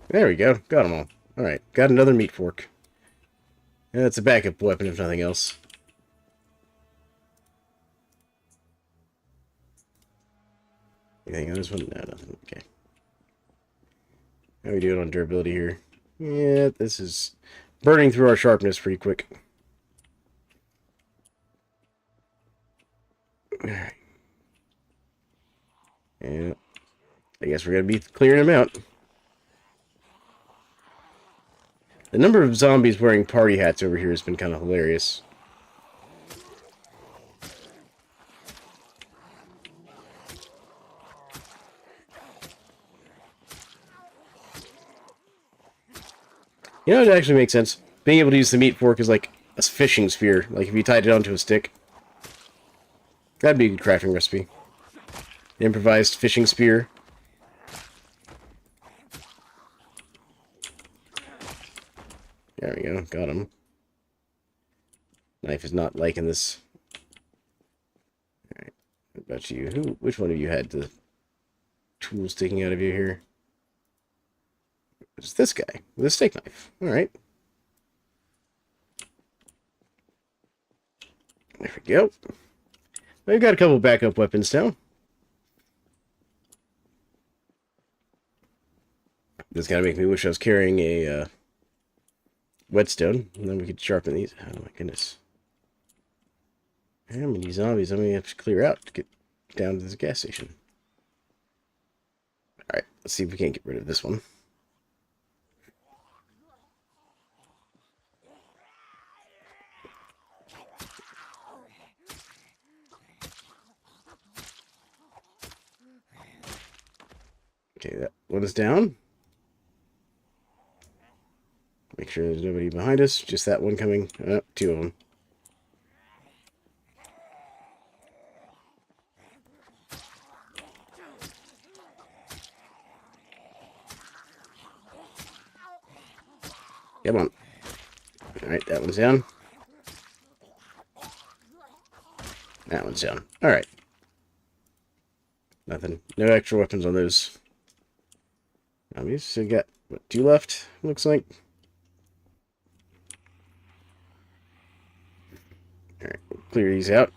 Speaker 1: There we go. Got them all. Alright. Got another meat fork. Yeah, it's a backup weapon if nothing else. Anything on this one? No, nothing. Okay. How are we doing on durability here? Yeah, this is burning through our sharpness pretty quick. Alright. Yeah. I guess we're going to be clearing them out. The number of zombies wearing party hats over here has been kind of hilarious. You know, it actually makes sense. Being able to use the meat fork is like a fishing spear. Like if you tied it onto a stick. That'd be a good crafting recipe. An improvised fishing spear. There we go. Got him. Knife is not liking this. Alright. What about you? Which one of you had the tool sticking out of you here? It's this guy with a steak knife. Alright. There we go. We've got a couple backup weapons now. This kind of makes me wish I was carrying a whetstone, and then we could sharpen these. Oh my goodness. How many zombies I'm going to have to clear out to get down to this gas station? Alright, let's see if we can't get rid of this one. Okay, that one is down. Make sure there's nobody behind us. Just that one coming. Oh, two of them. Come on. Alright, that one's down. That one's down. Alright. Nothing. No extra weapons on those. So we got, what, 2 left, looks like. Alright, we'll clear these out.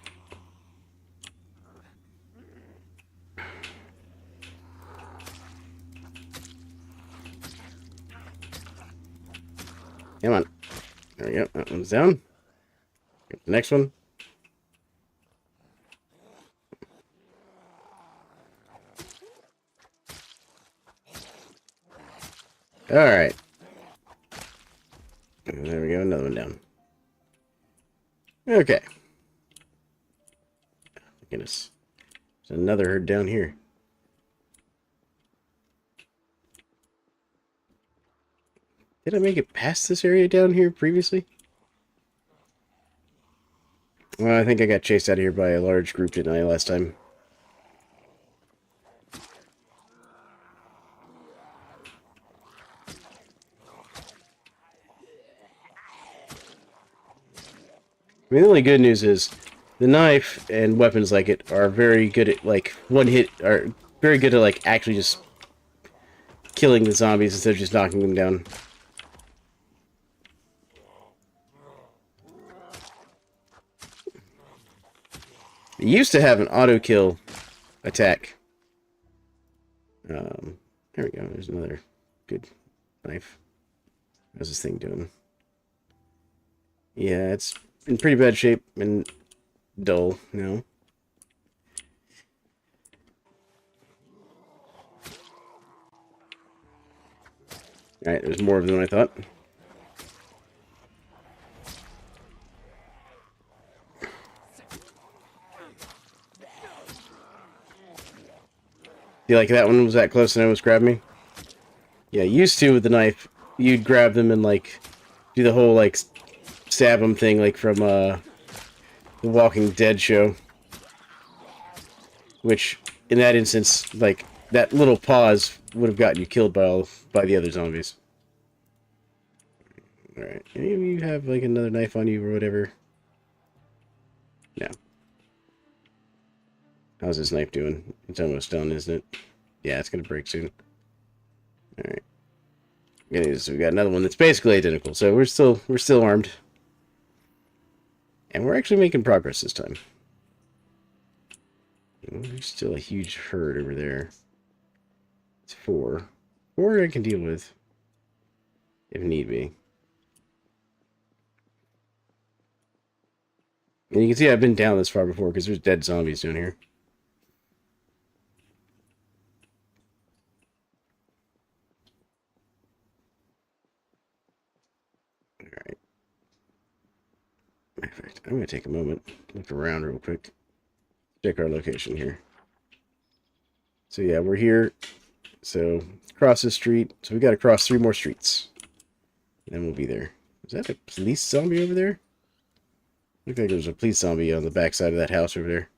Speaker 1: Come on. There we go. That one's down. Get the next one. Alright. There we go. Another one down. Okay. Goodness. There's another herd down here. Did I make it past this area down here previously? Well, I think I got chased out of here by a large group, didn't I, last time? I mean, the only good news is the knife and weapons like it are very good at, like, one hit, are very good at, like, actually just killing the zombies instead of just knocking them down. It used to have an auto-kill attack. There we go. There's another good knife. How's this thing doing? Yeah, it's in pretty bad shape and dull, you know. Alright, there's more of them than I thought. You like that one was that close and almost grabbed me? Yeah, used to with the knife, you'd grab them and, like, do the whole, like, stab them thing, like from, the Walking Dead show. Which, in that instance, like, that little pause would have gotten you killed by the other zombies. Alright, any of you have, like, another knife on you or whatever? No. How's this knife doing? It's almost done, isn't it? Yeah, it's gonna break soon. Alright. Anyways, we got another one that's basically identical, so we're still armed. And we're actually making progress this time. There's still a huge herd over there. It's 4. 4 I can deal with. If need be. And you can see I've been down this far before because there's dead zombies down here. Alright. In fact, I'm going to take a moment, look around real quick, check our location here. So yeah, we're here. So, across the street. So we got to cross 3 more streets. And then we'll be there. Is that a police zombie over there? Looks like there's a police zombie on the backside of that house over there.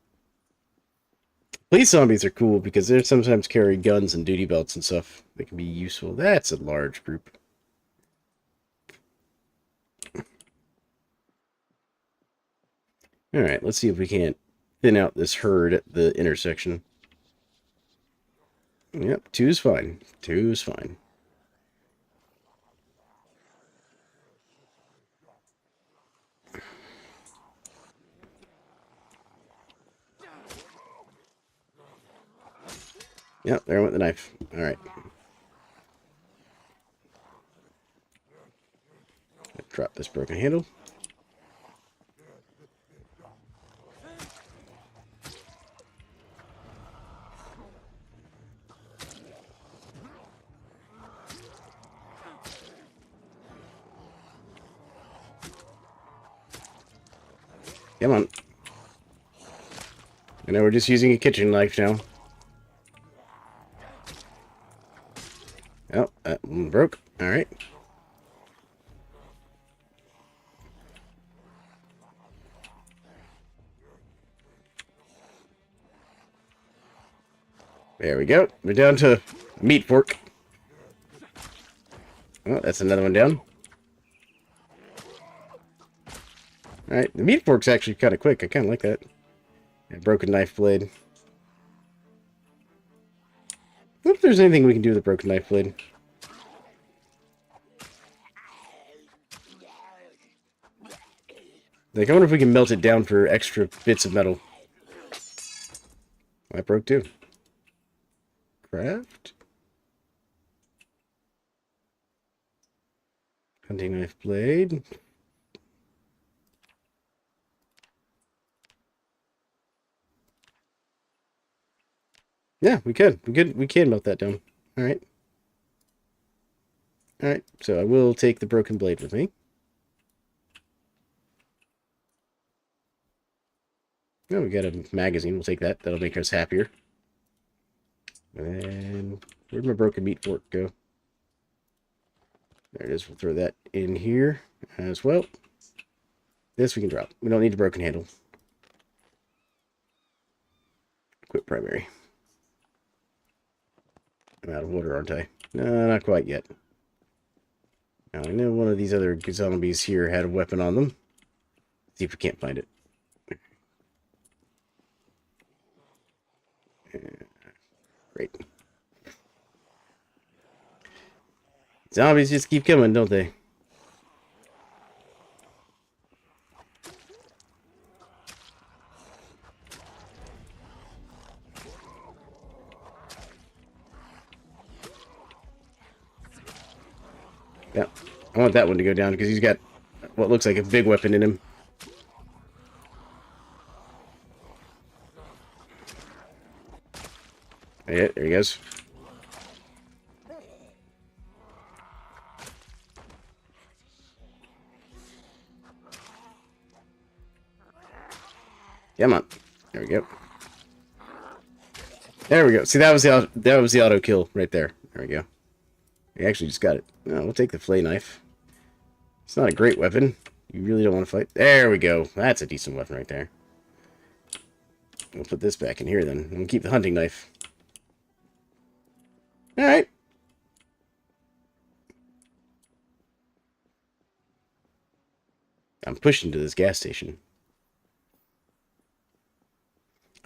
Speaker 1: Police zombies are cool because they sometimes carry guns and duty belts and stuff that can be useful. That's a large group. Alright, let's see if we can't thin out this herd at the intersection. Yep, 2 is fine. 2 is fine. Yep, there went the knife. Alright. Drop this broken handle. Come on. I know we're just using a kitchen knife now. Oh, that one broke. Alright. There we go. We're down to a meat fork. Oh, that's another one down. Alright, the meat fork's actually kind of quick. I kind of like that. A broken knife blade. I wonder if there's anything we can do with a broken knife blade. Like, I wonder if we can melt it down for extra bits of metal. That broke too. Craft? Hunting knife blade. Yeah, we could. We can melt that down. Alright. Alright, so I will take the broken blade with me. Oh, we got a magazine. We'll take that. That'll make us happier. And then, where'd my broken meat fork go? There it is. We'll throw that in here as well. This we can drop. We don't need a broken handle. Quit primary. I'm out of water, aren't I? No, not quite yet. Now, I know one of these other zombies here had a weapon on them. Let's see if we can't find it. Great. Zombies just keep coming, don't they? Yeah, I want that one to go down because he's got what looks like a big weapon in him. Yeah, there he goes. Come on. There we go. There we go. See, that was the auto kill right there. There we go. We actually just got it. No, we'll take the flay knife. It's not a great weapon. You really don't want to fight. There we go. That's a decent weapon right there. We'll put this back in here then. We'll keep the hunting knife. Alright. I'm pushing to this gas station.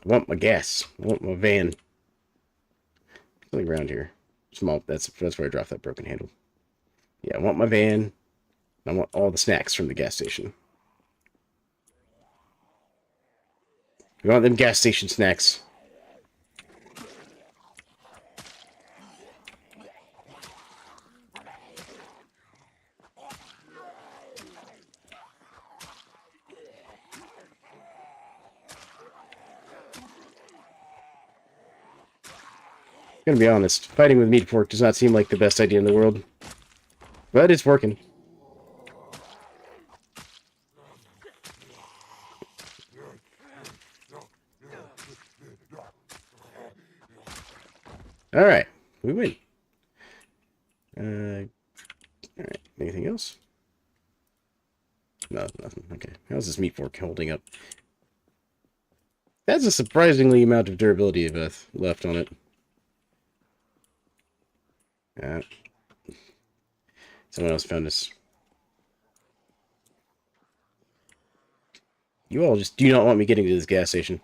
Speaker 1: I want my gas. I want my van. Something around here. Small. That's where I dropped that broken handle. Yeah, I want my van. I want all the snacks from the gas station. We want them gas station snacks. I'm gonna be honest, fighting with meat fork does not seem like the best idea in the world. But it's working. Alright, we win. Alright, anything else? No, nothing. Okay, how's this meat fork holding up? That's a surprisingly amount of durability left on it. Someone else found this. You all just do not want me getting to this gas station.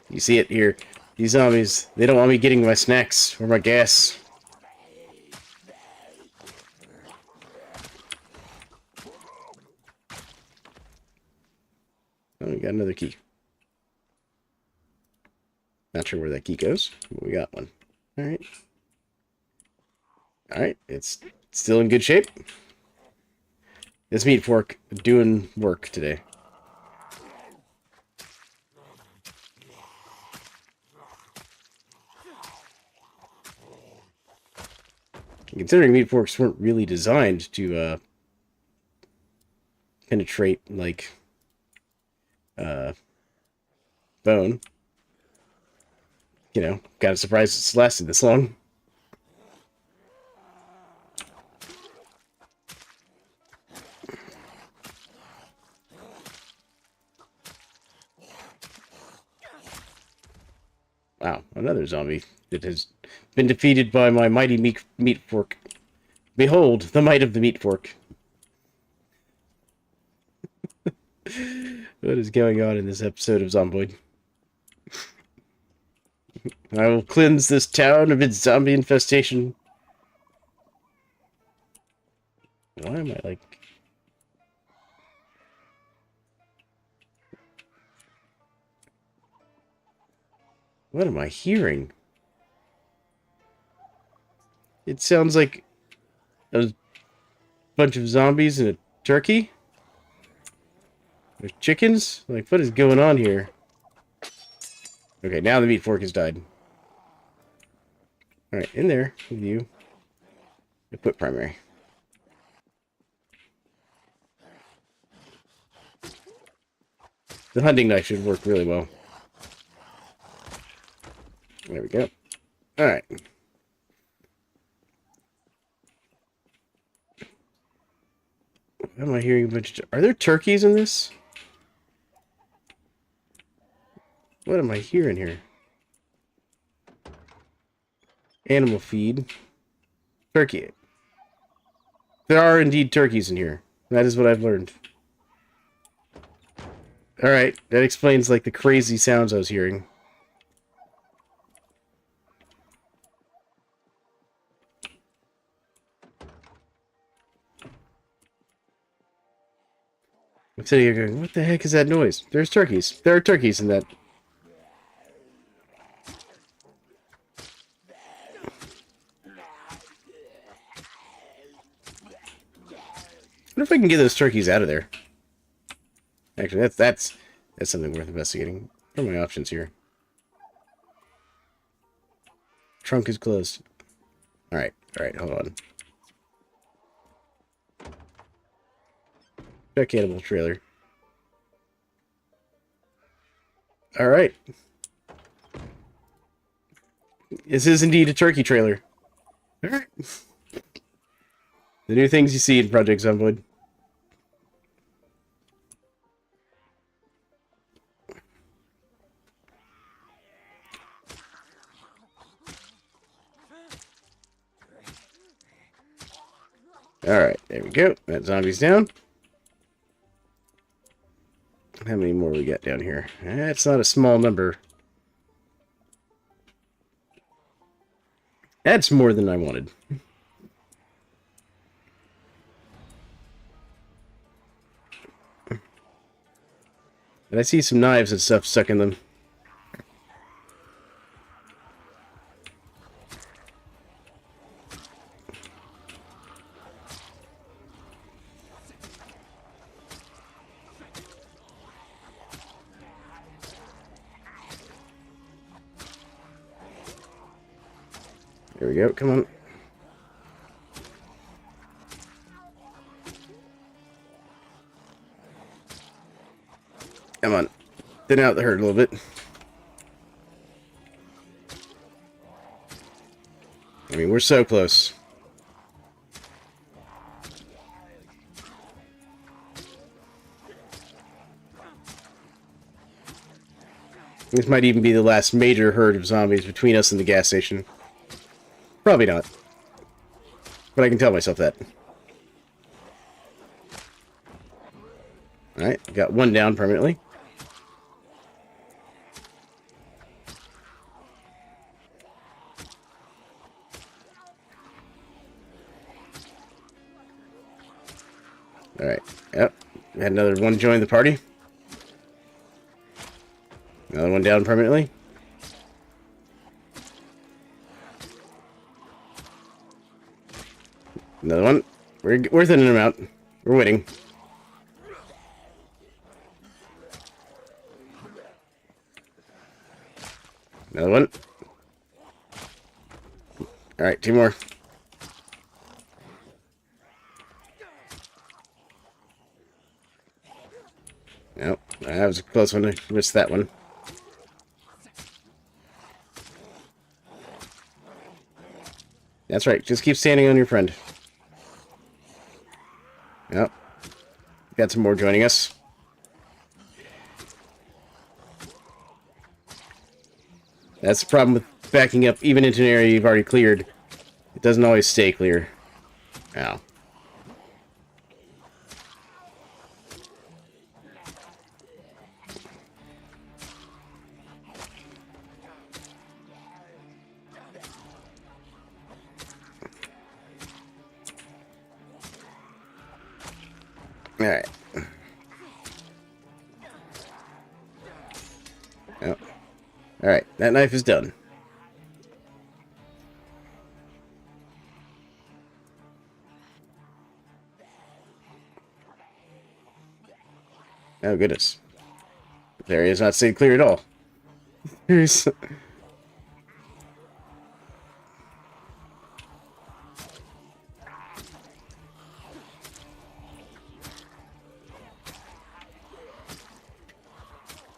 Speaker 1: You see it here. These zombies, they don't want me getting my snacks or my gas. Oh, we got another key. Not sure where that key goes, but we got one. Alright. Alright, it's still in good shape. This meat fork doing work today. Considering meat forks weren't really designed to penetrate, like, bone. You know, kind of surprised it's lasted this long. Wow, another zombie that has been defeated by my mighty meat fork. Behold, the might of the meat fork. What is going on in this episode of Zomboid? I will cleanse this town of its zombie infestation. Why am I like... What am I hearing? It sounds like a bunch of zombies and a turkey? There's chickens? Like, what is going on here? Okay, now the meat fork has died. Alright, in there with you. Equip primary. The hunting knife should work really well. There we go. Alright. What am I hearing a bunch of... Are there turkeys in this? What am I hearing here? Animal feed. Turkey. There are indeed turkeys in here. That is what I've learned. Alright, that explains, like, the crazy sounds I was hearing. I'm sitting here going, what the heck is that noise? There's turkeys. There are turkeys in that. I wonder if I can get those turkeys out of there. Actually, that's something worth investigating. What are my options here? Trunk is closed. Alright, hold on. Check animal trailer. Alright. This is indeed a turkey trailer. Alright. The new things you see in Project Zomboid. Alright, there we go. That zombie's down. How many more we got down here? That's not a small number. That's more than I wanted. And I see some knives and stuff stuck in them. There we go, come on. Come on. Thin out the herd a little bit. I mean, we're so close. This might even be the last major herd of zombies between us and the gas station. Probably not. But I can tell myself that. Alright, got one down permanently. Alright, yep. Had another one join the party. Another one down permanently. Another one. We're thinning them out. We're winning. Another one. Alright, two more. Nope, that was a close one. I missed that one. That's right, just keep standing on your friend. Yep. Got some more joining us. That's the problem with backing up even into an area you've already cleared. It doesn't always stay clear. Ow. Alright. Yep. Alright, that knife is done. Oh, goodness. The area is not stayed clear at all. Here's...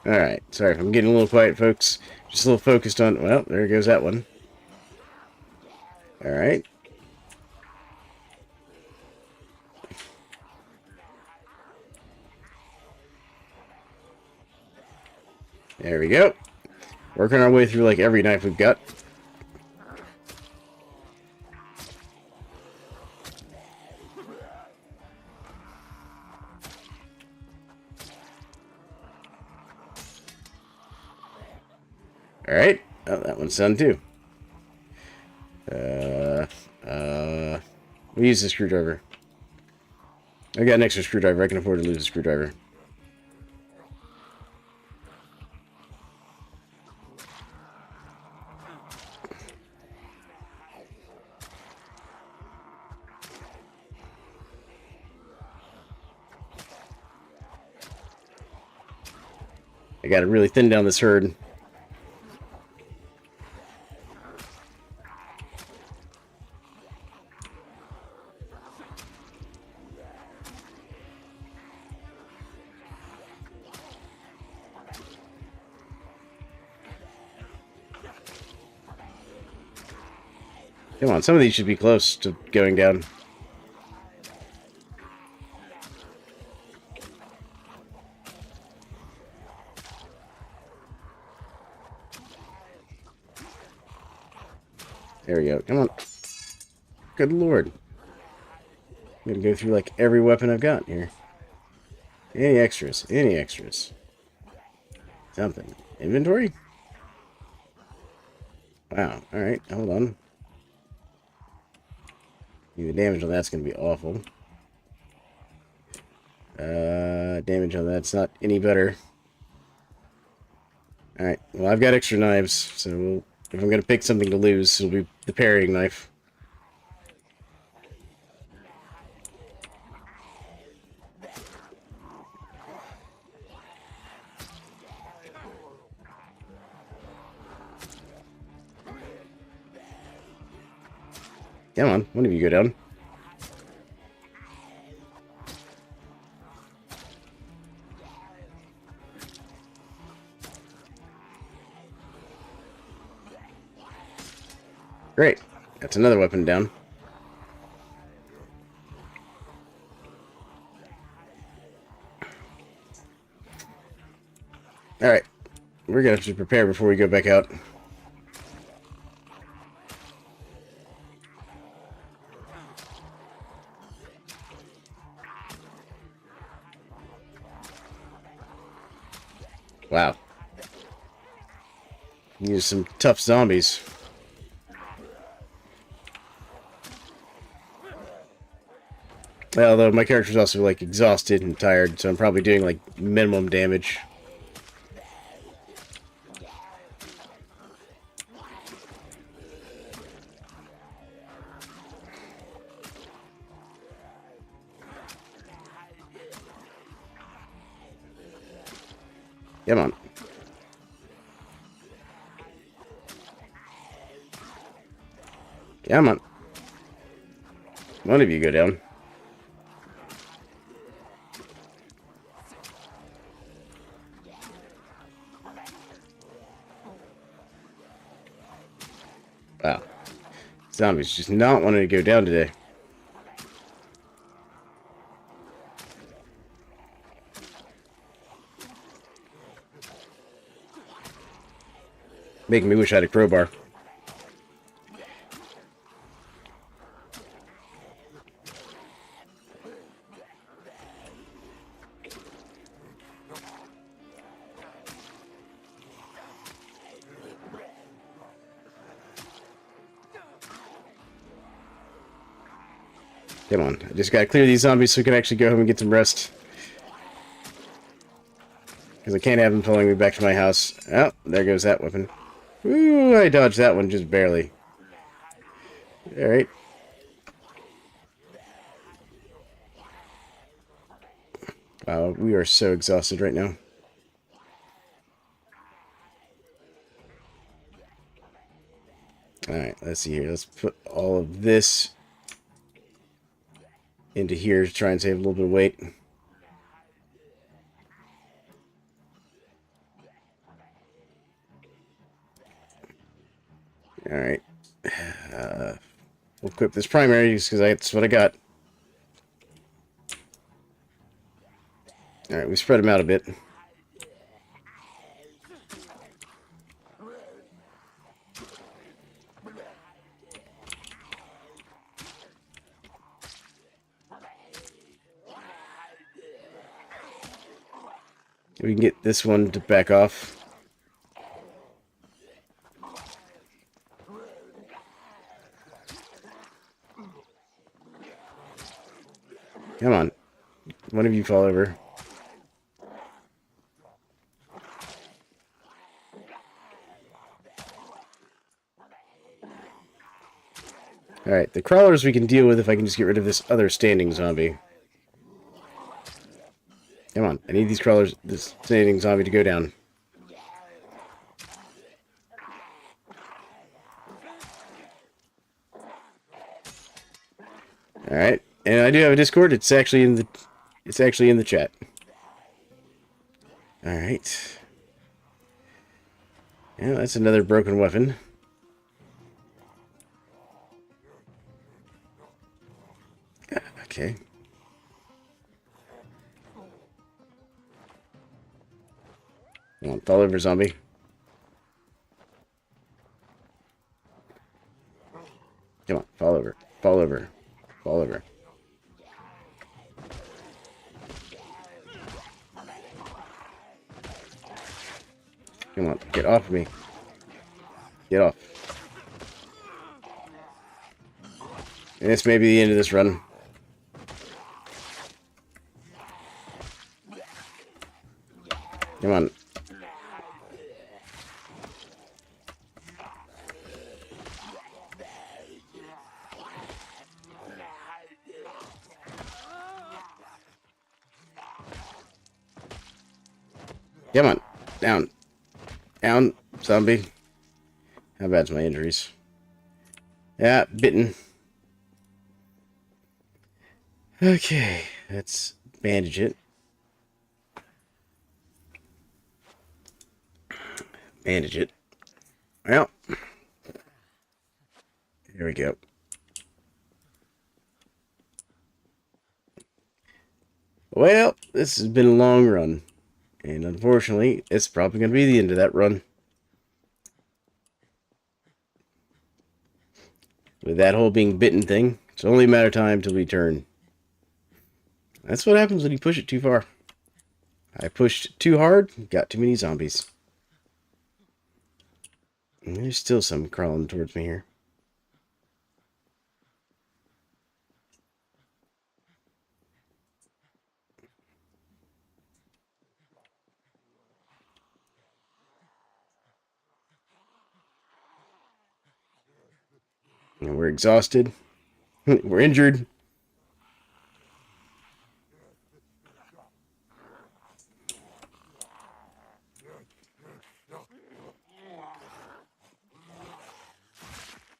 Speaker 1: Alright, sorry if I'm getting a little quiet, folks. Just a little focused on... Well, there goes that one. Alright. There we go. Working our way through, like, every knife we've got. Alright. Oh, that one's done, too. We use the screwdriver. I got an extra screwdriver. I can afford to lose a screwdriver. I gotta really thin down this herd. Come on, some of these should be close to going down. There we go. Come on. Good lord. I'm gonna go through like every weapon I've got here. Any extras? Any extras? Something. Inventory? Wow. Alright, hold on. The damage on that's gonna be awful. Damage on that's not any better. Alright, well I've got extra knives, so if I'm gonna pick something to lose, it'll be the parrying knife. Come on, one of you go down. Great. That's another weapon down. Alright. We're gonna have to prepare before we go back out. Wow. Use some tough zombies. Although my character's also like exhausted and tired, so I'm probably doing like minimum damage. Come on. Come on. One of you go down. Wow. Zombies just not wanting to go down today. Making me wish I had a crowbar. Come on, I just gotta clear these zombies so we can actually go home and get some rest. Because I can't have them following me back to my house. Oh, there goes that weapon. Ooh, I dodged that one just barely. Alright. Wow, we are so exhausted right now. Alright, let's see here. Let's put all of this into here to try and save a little bit of weight. Alright. We'll equip this primary just because that's what I got. Alright, we spread them out a bit. We can get this one to back off. Come on. One of you fall over. Alright, the crawlers we can deal with if I can just get rid of this other standing zombie. Come on, I need these crawlers, this standing zombie to go down. All right, and I do have a Discord. It's actually in the chat. All right. Yeah, that's another broken weapon. Okay. Come on, fall over, zombie. Come on, fall over. Fall over. Fall over. Come on, get off of me. Get off. And this may be the end of this run. Come on. Come on. Down. Down, zombie. How bad's my injuries? Yeah, bitten. Okay, let's bandage it. Bandage it. Well, here we go. Well, this has been a long run. And unfortunately, it's probably going to be the end of that run. With that whole being bitten thing, it's only a matter of time till we turn. That's what happens when you push it too far. I pushed too hard, got too many zombies. And there's still some crawling towards me here. And we're exhausted. We're injured.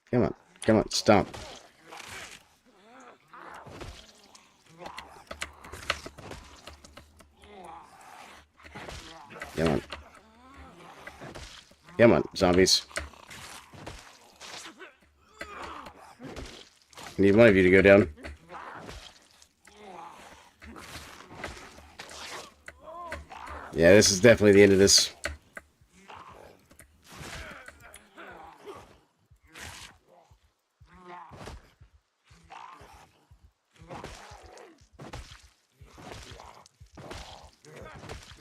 Speaker 1: Come on. Come on. Stomp. Come on. Come on, zombies. I need one of you to go down. Yeah, this is definitely the end of this.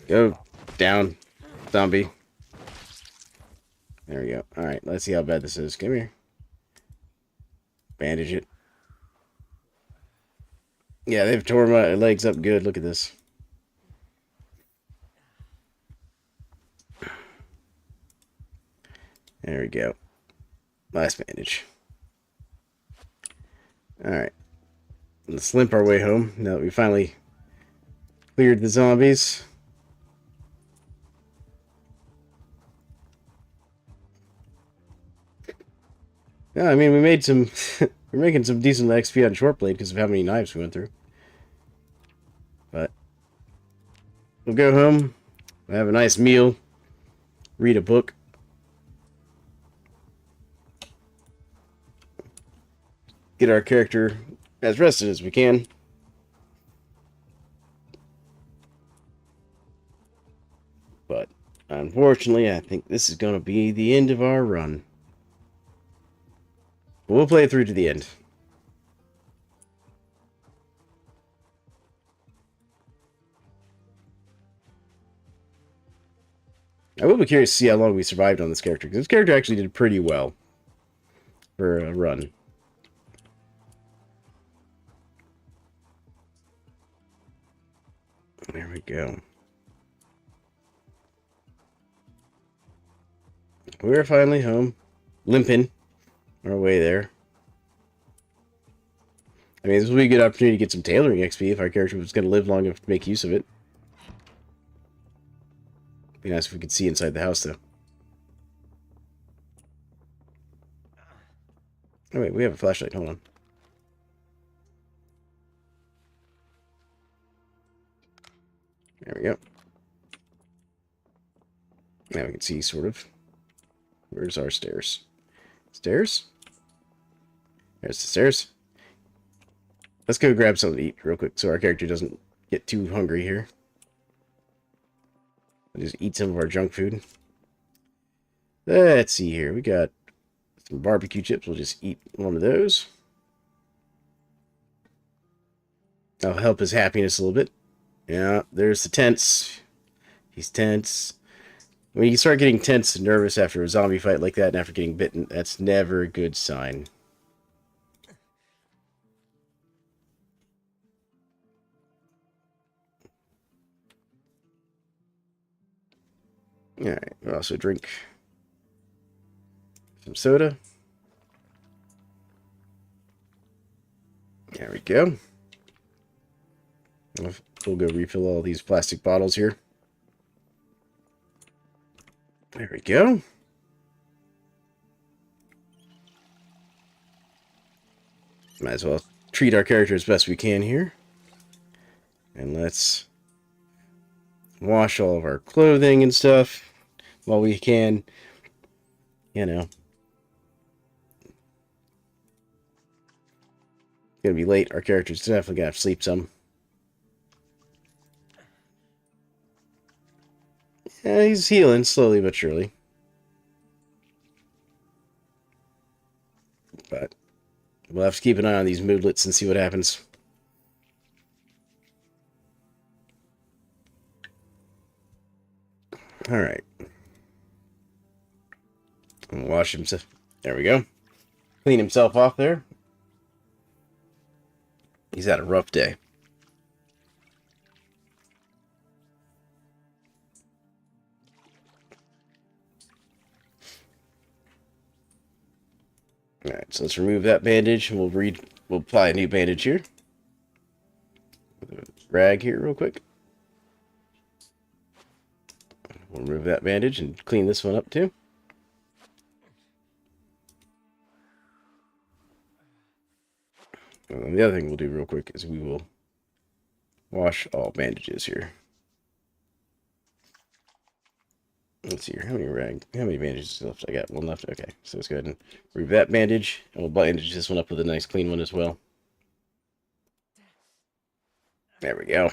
Speaker 1: Go down, zombie. There we go. Alright, let's see how bad this is. Come here. Bandage it. Yeah, they've torn my legs up good. Look at this. There we go. Last bandage. Alright. Let's limp our way home now that we finally cleared the zombies. Yeah, I mean, we made some... we're making some decent XP on Short Blade because of how many knives we went through. But we'll go home, we'll have a nice meal, read a book. Get our character as rested as we can. But unfortunately, I think this is going to be the end of our run. But we'll play it through to the end. I will be curious to see how long we survived on this character, because this character actually did pretty well for a run. There we go. We're finally home. Limping our way there. I mean, this will be a good opportunity to get some tailoring XP if our character was going to live long enough to make use of it. Be nice if we could see inside the house, though. Oh, wait, we have a flashlight. Hold on. see, sort of. Where's our stairs? Stairs? There's the stairs. Let's go grab something to eat real quick so our character doesn't get too hungry here. I'll just eat some of our junk food. Let's see here. We got some barbecue chips. We'll just eat one of those. That'll help his happiness a little bit. Yeah, there's the tense. He's tense. When you start getting tense and nervous after a zombie fight like that and after getting bitten, that's never a good sign. Alright, we'll also drink some soda. There we go. We'll go refill all these plastic bottles here. There we go. Might as well treat our character as best we can here. And let's wash all of our clothing and stuff while we can. You know. Gonna be late. Our character's definitely gonna have to sleep some. Yeah, he's healing slowly but surely. But we'll have to keep an eye on these moodlets and see what happens. Alright. Wash himself. There we go. Clean himself off there. He's had a rough day. Alright, so let's remove that bandage and we'll apply a new bandage here. With a rag here real quick. We'll remove that bandage and clean this one up too. And then the other thing we'll do real quick is we will wash all bandages here. Let's see here. How many bandages left? I got one left. Okay, so let's go ahead and remove that bandage, and we'll bandage this one up with a nice clean one as well. There we go.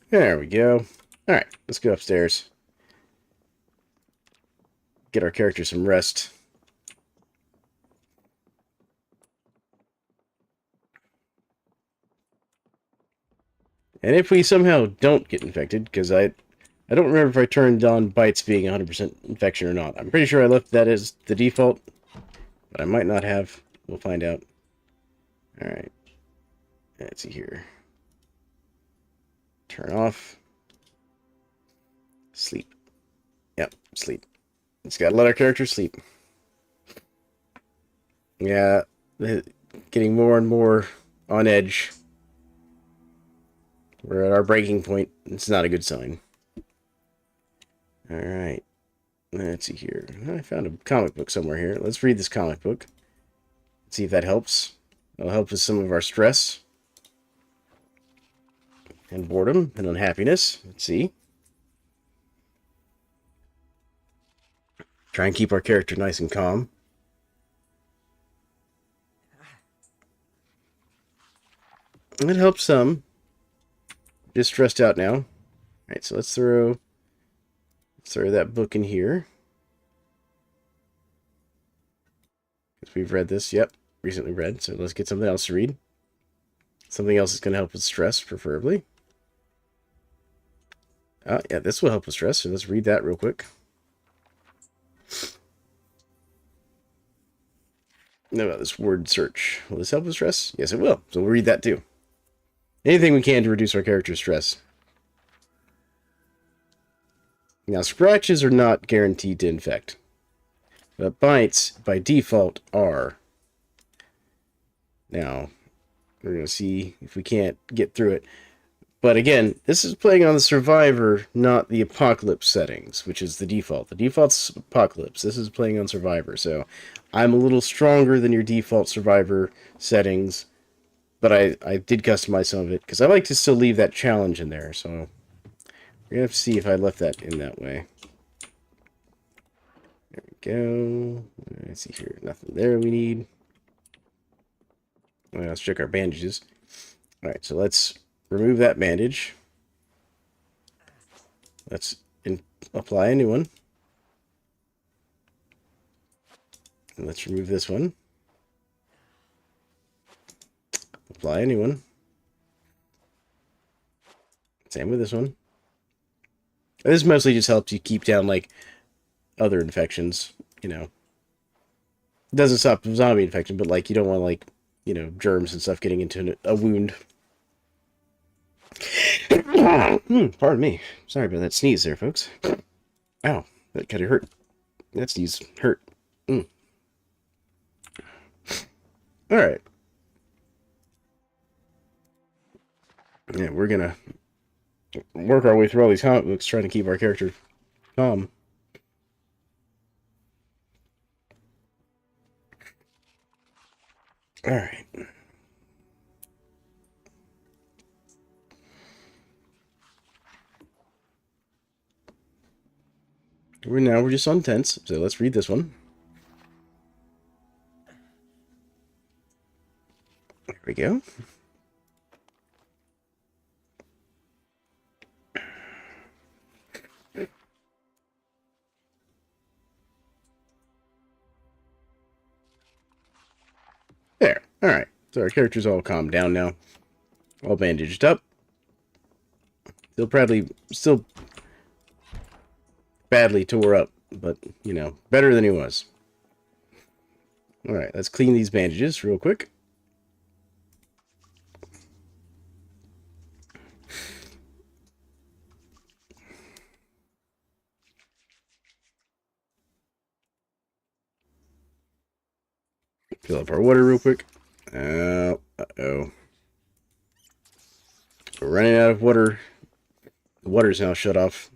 Speaker 1: There we go. Alright, let's go upstairs. Get our character some rest. And if we somehow don't get infected, because I don't remember if I turned on bites being 100% infection or not. I'm pretty sure I left that as the default, but I might not have. We'll find out. Alright. Let's see here. Turn off. Sleep. Yep, sleep. Just gotta let our character sleep. Yeah, getting more and more on edge. We're at our breaking point. It's not a good sign. Alright. Let's see here. I found a comic book somewhere here. Let's read this comic book. See if that helps. It'll help with some of our stress. And boredom and unhappiness. Let's see. Try and keep our character nice and calm. It helps some. Just stressed out now. Alright, so let's throw that book in here. Because we've read this, yep, recently read, so let's get something else to read. Something else is going to help with stress, preferably. Yeah, this will help with stress, so let's read that real quick. No, this word search. Will this help with stress? Yes, it will. So we'll read that too. Anything we can to reduce our character's stress. Now, scratches are not guaranteed to infect. But bites, by default, are. Now, we're going to see if we can't get through it. But again, this is playing on the Survivor, not the Apocalypse settings, which is the default. The default's Apocalypse. This is playing on Survivor, so I'm a little stronger than your default Survivor settings. But I did customize some of it, because I like to still leave that challenge in there, so We're gonna have to see if I left that in that way. There we go. Let's see here. Nothing there we need. Well, let's check our bandages. Alright, so let's remove that bandage. Let's apply a new one. And let's remove this one. Apply a new one. Same with this one. This mostly just helps you keep down, like, other infections, you know. It doesn't stop zombie infection, but, like, you don't want, like, you know, germs and stuff getting into a wound. Pardon me. Sorry about that sneeze there, folks. Ow, that kind of hurt. That sneeze hurt. Alright. Yeah, we're gonna work our way through all these comic books, trying to keep our character calm. Alright. We're just on tense, so let's read this one. There we go. There. Alright. So our character's all calmed down now. All bandaged up. Still badly tore up, but, you know, better than he was. Alright, let's clean these bandages real quick. Fill up our water real quick. Uh-oh. We're running out of water. The water's now shut off.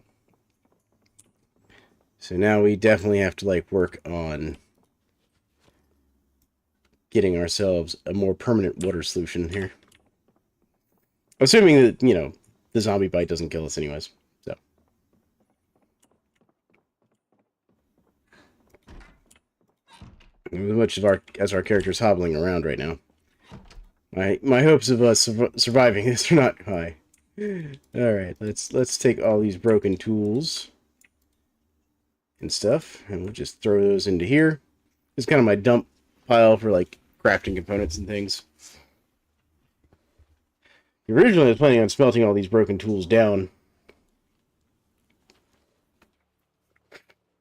Speaker 1: So now we definitely have to, like, work on getting ourselves a more permanent water solution here. Assuming that, you know, the zombie bite doesn't kill us anyways. So. As much as our character's hobbling around right now. My hopes of us surviving this are not high. Alright, let's take all these broken tools and stuff, and we'll just throw those into here. It's kind of my dump pile for, like, crafting components and things. Originally, I was planning on smelting all these broken tools down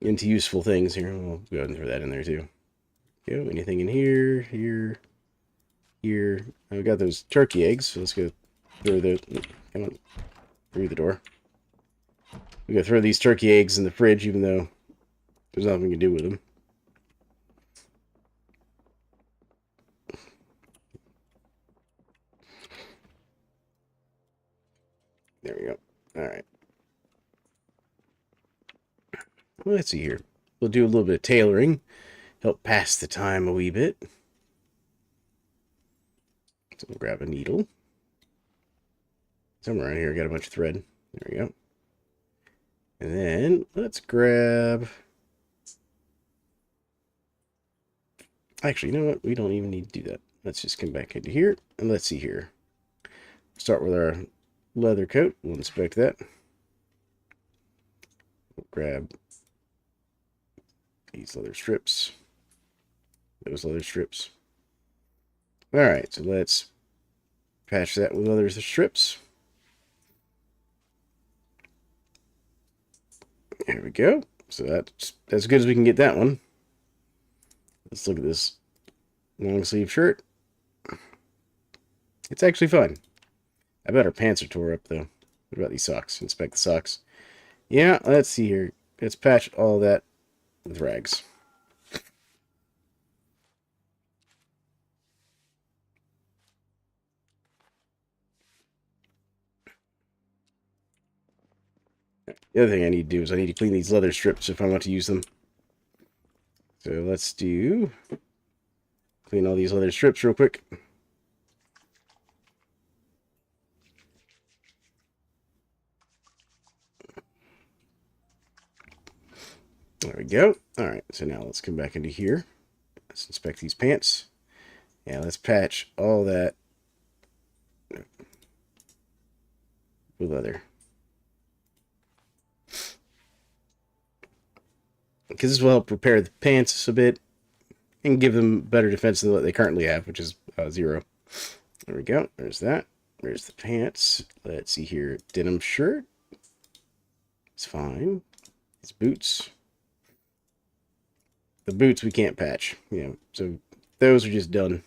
Speaker 1: into useful things. Here, we'll go ahead and throw that in there, too. Go, anything in here, here. I've got those turkey eggs, so let's go throw those. Come on, through the door. We gotta throw these turkey eggs in the fridge, even though there's nothing we can do with them. There we go. Alright. Well, let's see here. We'll do a little bit of tailoring. Help pass the time a wee bit. So we'll grab a needle. Somewhere around here, got a bunch of thread. There we go. And then let's grab... Actually, you know what? We don't even need to do that. Let's just come back into here, and let's see here. Start with our leather coat. We'll inspect that. We'll grab these leather strips. Those leather strips. Alright, so let's patch that with leather strips. There we go. So that's as good as we can get that one. Let's look at this long sleeve shirt. It's actually fun. I bet our pants are tore up, though. What about these socks? Inspect the socks. Yeah, let's see here. Let's patch all that with rags. The other thing I need to do is I need to clean these leather strips if I want to use them. So let's do... Clean all these leather strips real quick. There we go. Alright, so now let's come back into here. Let's inspect these pants. Yeah, let's patch all that with leather. Because this will help repair the pants a bit and give them better defense than what they currently have, which is 0. There we go. There's that. There's the pants. Let's see here. Denim shirt. It's fine. It's boots. The boots we can't patch. Yeah, so those are just done.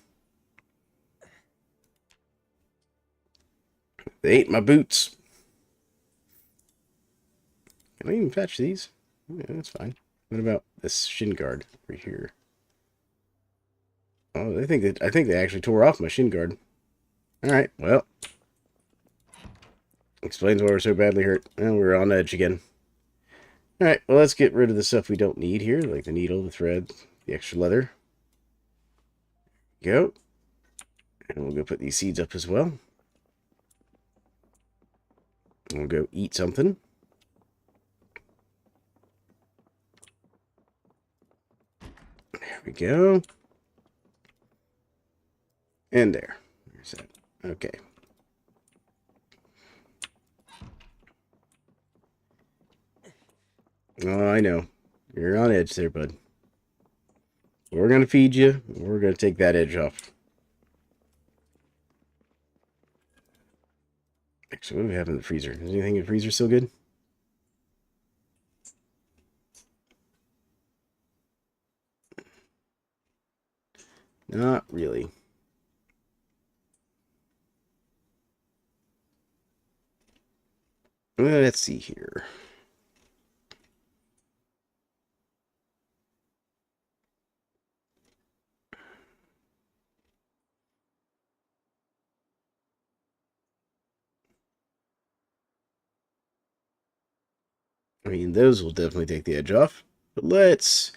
Speaker 1: They ate my boots. Can I even patch these? Yeah, that's fine. What about this shin guard over here? Oh, I think they actually tore off my shin guard. Alright, well. Explains why we're so badly hurt. And we're on edge again. Alright, well, let's get rid of the stuff we don't need here, like the needle, the thread, the extra leather. Go. And we'll go put these seeds up as well. And we'll go eat something. There we go. And there. There's that. Okay. Oh, I know. You're on edge there, bud. We're going to feed you. We're going to take that edge off. Actually, what do we have in the freezer? Is anything in the freezer still good? Not really. Let's see here. I mean, those will definitely take the edge off. But let's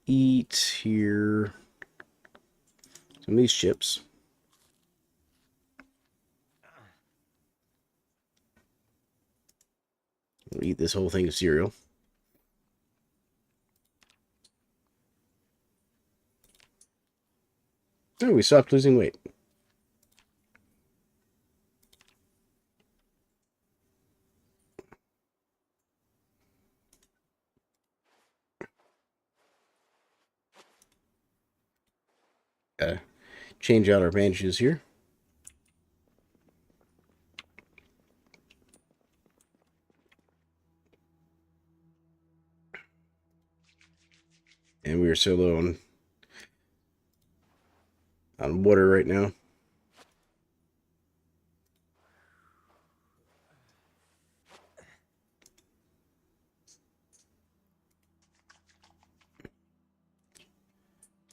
Speaker 1: eat here some of these chips. We'll eat this whole thing of cereal. Oh, we stopped losing weight. Change out our bandages here. And we are so low on water right now.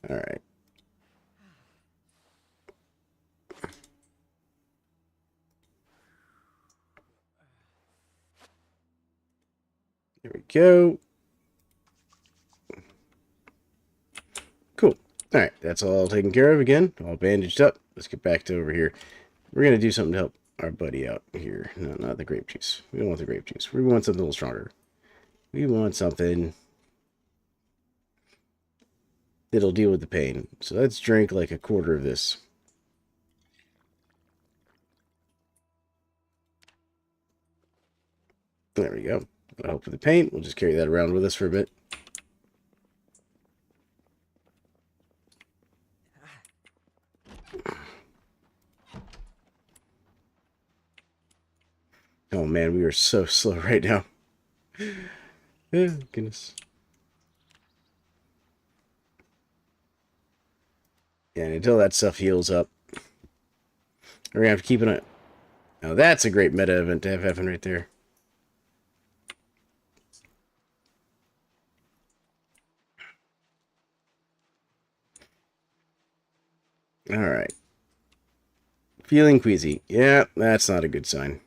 Speaker 1: All right. There we go. Cool. All right, that's all taken care of again. All bandaged up. Let's get back to over here. We're going to do something to help our buddy out here. No, not the grape juice. We don't want the grape juice. We want something a little stronger. We want something that'll deal with the pain. So let's drink like a quarter of this. There we go. That'll help with the pain. We'll just carry that around with us for a bit. Oh man, we are so slow right now. Oh, goodness. Yeah, and until that stuff heals up, we're gonna have to keep an eye. Now that's a great meta event to have happen right there. Alright. Feeling queasy. Yeah, that's not a good sign.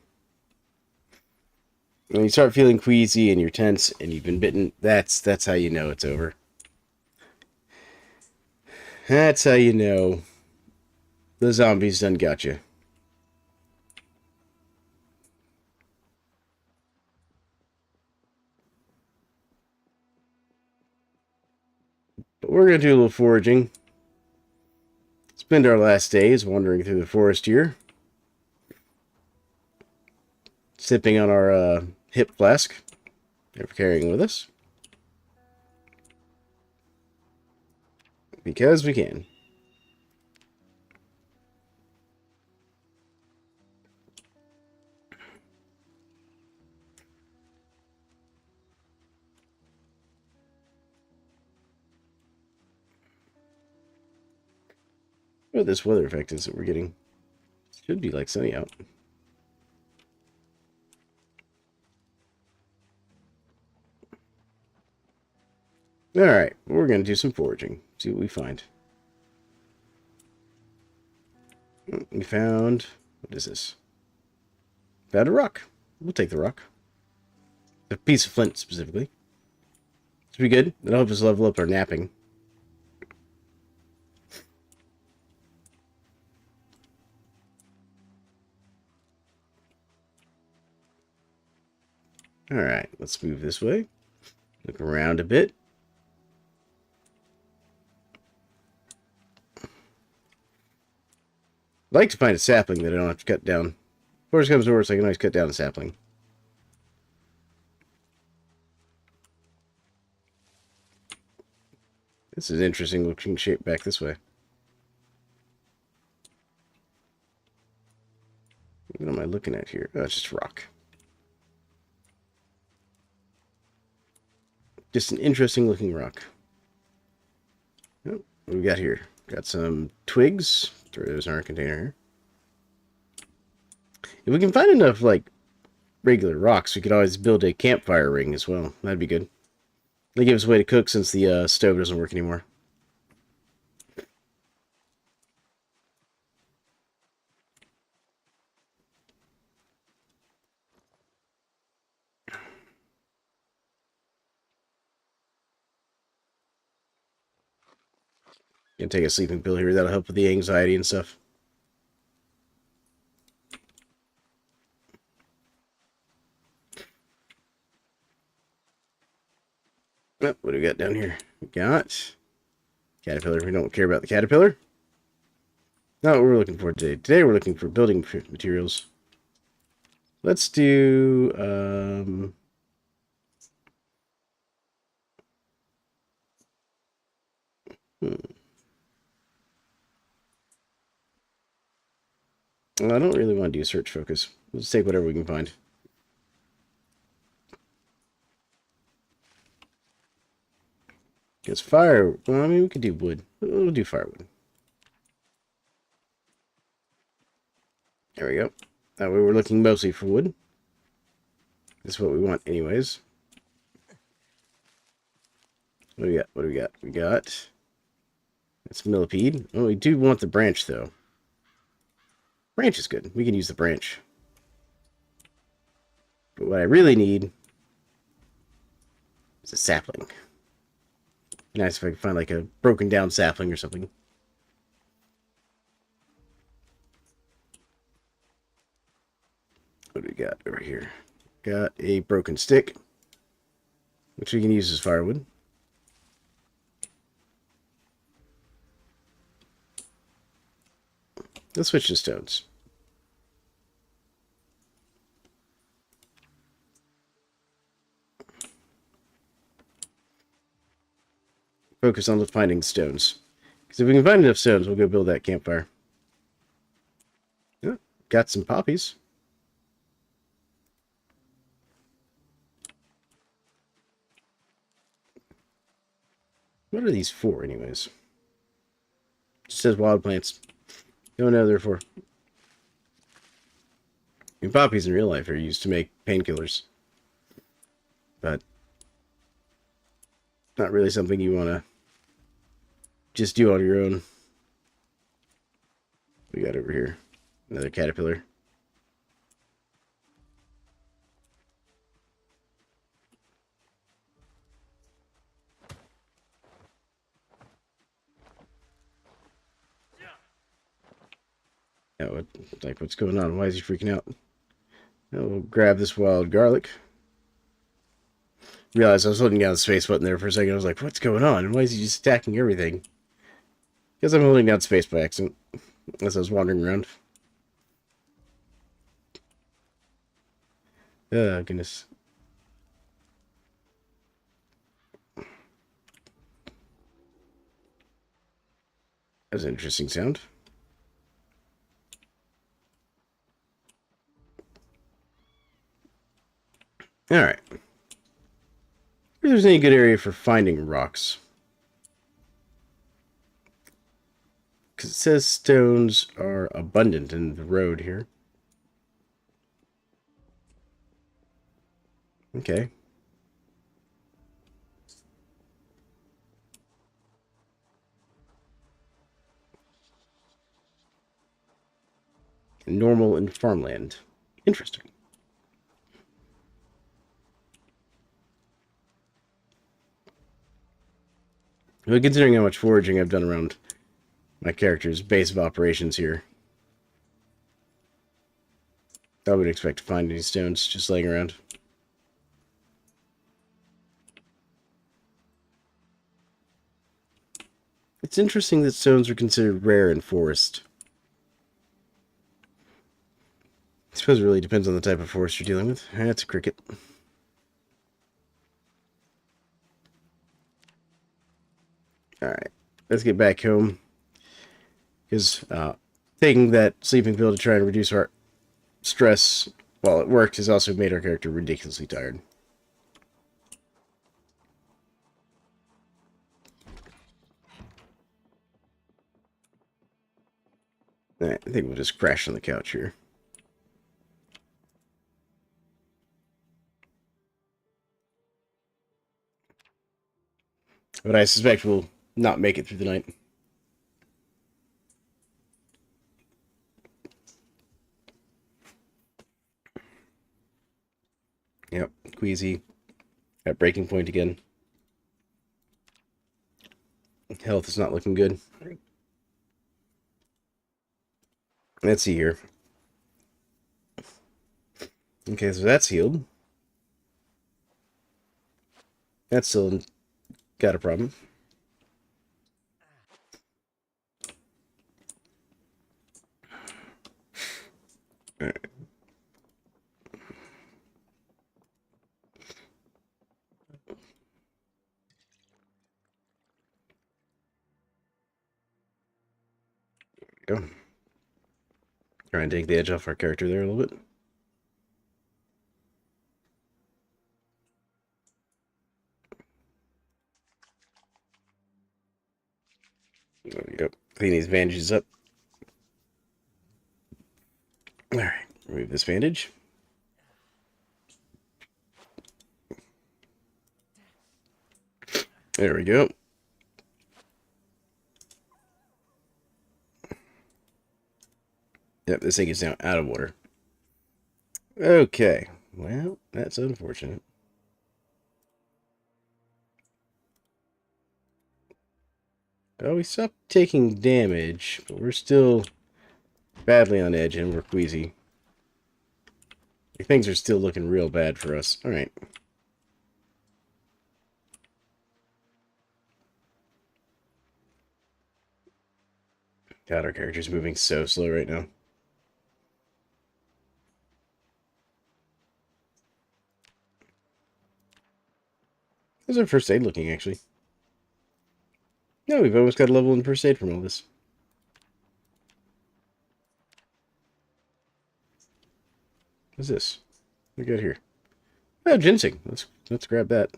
Speaker 1: When you start feeling queasy and you're tense and you've been bitten, that's how you know it's over. That's how you know the zombies done got you. But we're going to do a little foraging. Spend our last days wandering through the forest here. Sipping on our hip flask. Never carrying with us. Because we can. What this weather effect is that we're getting. Should be like sunny out. Alright, we're going to do some foraging. See what we find. We found... What is this? Found a rock. We'll take the rock. A piece of flint, specifically. Should be good. It'll help us level up our napping. Alright, let's move this way. Look around a bit. I'd like to find a sapling that I don't have to cut down. Worst comes to worst, I can always cut down a sapling. This is an interesting looking shape back this way. What am I looking at here? Oh, it's just rock. Just an interesting looking rock. Oh, what do we got here? Got some twigs. Throw those in our container here. If we can find enough, like, regular rocks, we could always build a campfire ring as well. That'd be good. They give us a way to cook since the stove doesn't work anymore. Gonna take a sleeping pill here. That'll help with the anxiety and stuff. Oh, what do we got down here? We got caterpillar. We don't care about the caterpillar. Not what we're looking for today. Today we're looking for building materials. Let's do well, I don't really want to do search focus. Let's take whatever we can find. Because fire... Well, I mean, we could do wood. We'll do firewood. There we go. That way we're looking mostly for wood. That's what we want anyways. What do we got? What do we got? We got... That's millipede. Oh, we do want the branch, though. Branch is good. We can use the branch. But what I really need is a sapling. Nice if I can find like a broken down sapling or something. What do we got over here? Got a broken stick, which we can use as firewood. Let's switch to stones. Focus on finding stones. Because if we can find enough stones, we'll go build that campfire. Yeah, got some poppies. What are these for, anyways? It just says wild plants. Don't know they're for. And poppies in real life are used to make painkillers. But not really something you want to just do on your own. We got over here another caterpillar. Yeah, what, like, what's going on? Why is he freaking out? We'll grab this wild garlic. realized I was holding down the space button there for a second. I was like, what's going on? Why is he just attacking everything? Because I'm holding down space by accident as I was wandering around. Oh, goodness. That was an interesting sound. Alright. If there's any good area for finding rocks. Because it says stones are abundant in the road here. Okay. Normal in farmland. Interesting. But considering how much foraging I've done around my character's base of operations here, I would expect to find any stones just laying around. It's interesting that stones are considered rare in forest. I suppose it really depends on the type of forest you're dealing with. That's a cricket. Alright, let's get back home. Because taking that sleeping pill to try and reduce our stress while it worked has also made our character ridiculously tired. Alright, I think we'll just crash on the couch here. But I suspect we'll not make it through the night. Yep, queasy. At breaking point again. Health is not looking good. Let's see here. Okay, so that's healed. That's still got a problem. Alright. Go. Try and take the edge off our character there a little bit. There we go. Clean these bandages up. Alright, remove this bandage. There we go. Yep, this thing is now out of water. Okay. Well, that's unfortunate. Oh, we stopped taking damage, but we're still badly on edge and we're queasy. Things are still looking real bad for us. Alright. God, our character's moving so slow right now. How's our first aid looking, actually? No, we've almost got a level in first aid from all this. What's this? What do we got here? Oh, ginseng. Let's grab that.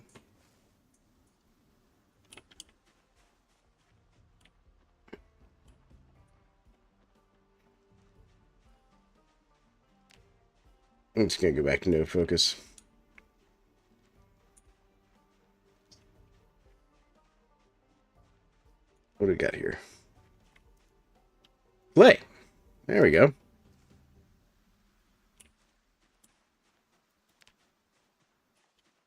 Speaker 1: I'm just gonna go back to no focus. What do we got here? Play. There we go.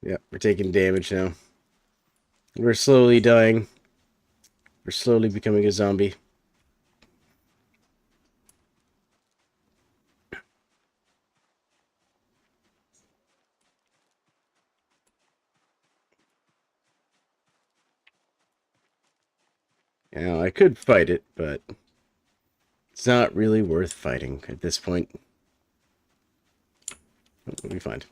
Speaker 1: Yep, we're taking damage now. We're slowly dying. We're slowly becoming a zombie. Now, I could fight it, but it's not really worth fighting at this point. What do we find?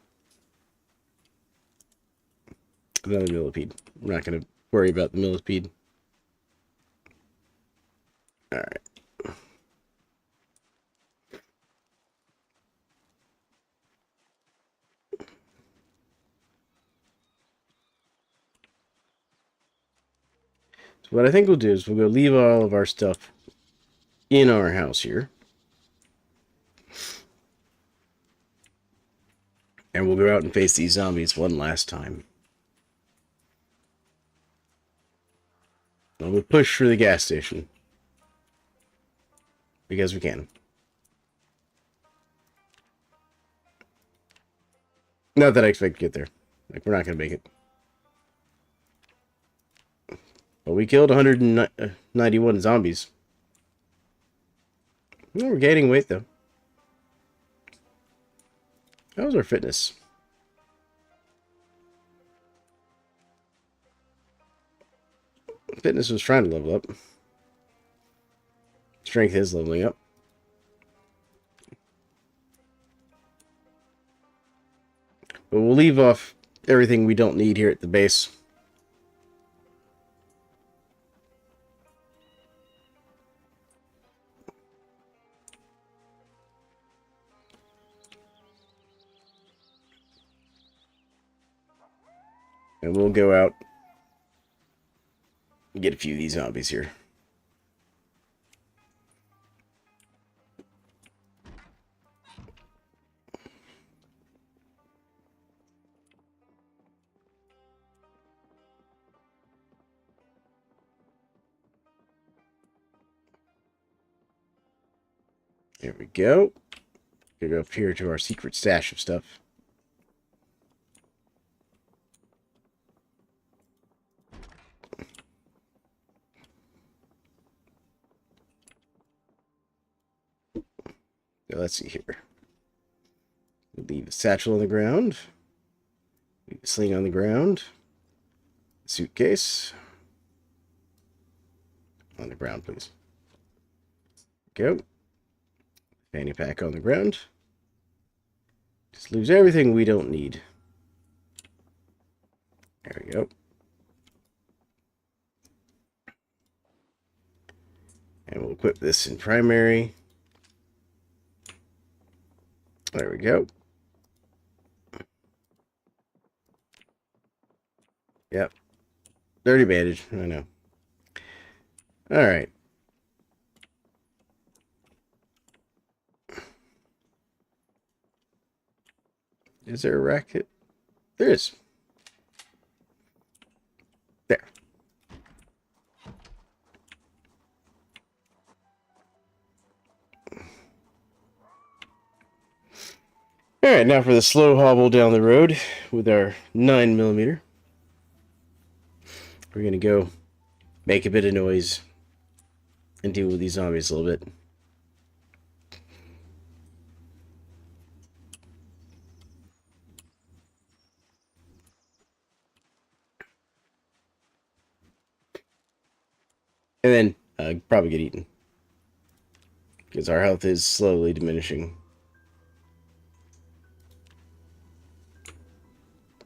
Speaker 1: Another millipede. I'm not going to worry about the millipede. Alright. So what I think we'll do is we'll go leave all of our stuff in our house here. And we'll go out and face these zombies one last time. And we'll push for the gas station. Because we can. Not that I expect to get there. Like, we're not going to make it. But we killed 191 zombies. Well, we're gaining weight, though. How was our fitness? Fitness was trying to level up. Strength is leveling up. But we'll leave off everything we don't need here at the base. And we'll go out and get a few of these zombies here. There we go. Go up here to our secret stash of stuff. So let's see here. We'll leave a satchel on the ground. Leave a sling on the ground. Suitcase. On the ground, please. Go. Fanny pack on the ground. Just lose everything we don't need. There we go. And we'll equip this in primary. There we go. Yep. Dirty bandage. I know. Alright. Is there a racket? There is. There. Alright, now for the slow hobble down the road with our 9mm. We're going to go make a bit of noise and deal with these zombies a little bit. And then probably get eaten. Because our health is slowly diminishing.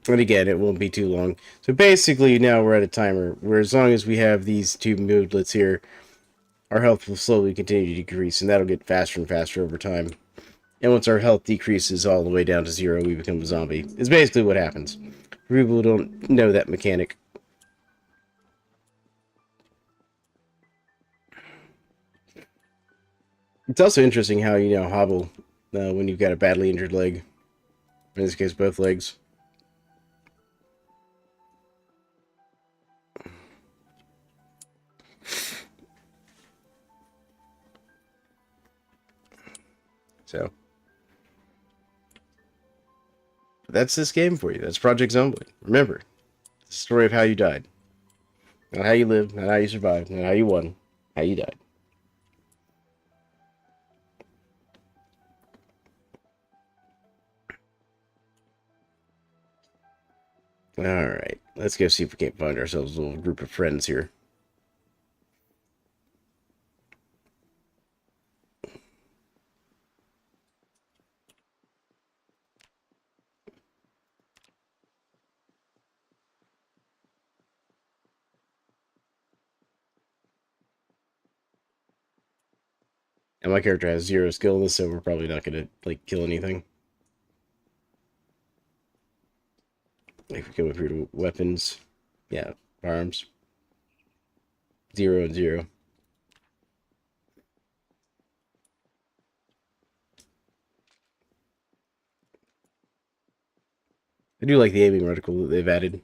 Speaker 1: And again, it won't be too long. So basically, now we're at a timer where as long as we have these two moodlets here, our health will slowly continue to decrease, and that'll get faster and faster over time. And once our health decreases all the way down to 0, we become a zombie. It's basically what happens. For people who don't know that mechanic. It's also interesting how you hobble when you've got a badly injured leg. In this case, both legs. So, that's this game for you. That's Project Zomboid. Remember, it's the story of how you died. Not how you lived, not how you survived, not how you won, how you died. Alright, let's go see if we can't find ourselves a little group of friends here. And my character has 0 skill in this, so we're probably not going to, like, kill anything. If we come up here to weapons, yeah, arms. 0 and 0. I do like the aiming reticle that they've added.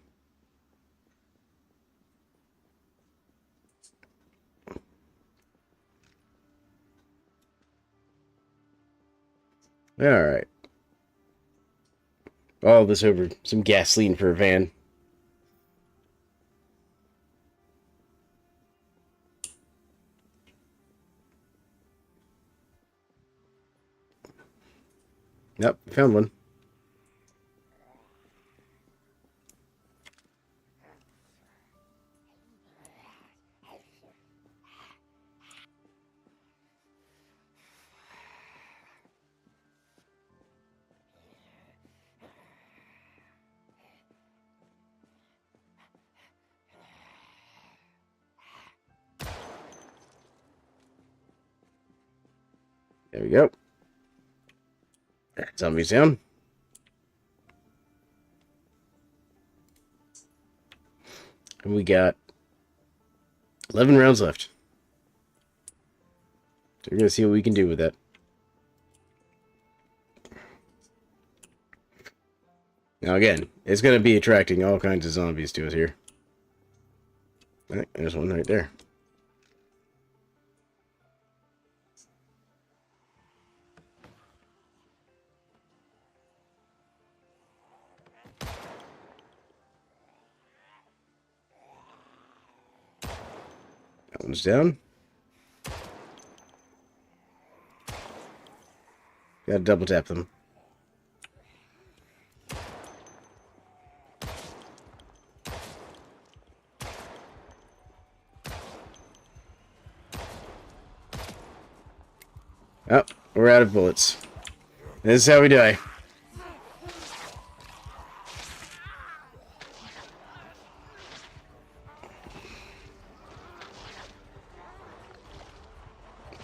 Speaker 1: Alright. All this over some gasoline for a van. Yep, found one. There we go. Zombies down. And we got 11 rounds left. So we're going to see what we can do with that. Now again, it's going to be attracting all kinds of zombies to us here. Alright, there's one right there. That one's down. Gotta double tap them. Oh, we're out of bullets. This is how we die.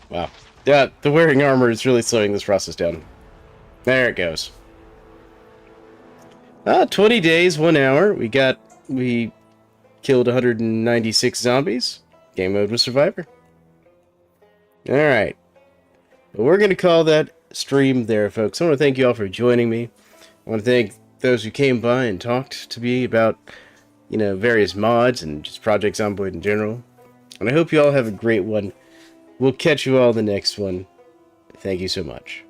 Speaker 1: Wow. Yeah, the wearing armor is really slowing this process down. There it goes. 20 days, 1 hour. We killed 196 zombies. Game mode with Survivor. Alright. Well, we're going to call that stream there, folks. I want to thank you all for joining me. I want to thank those who came by and talked to me about, various mods and just Project Zomboid in general. And I hope you all have a great one. We'll catch you all in the next one. Thank you so much.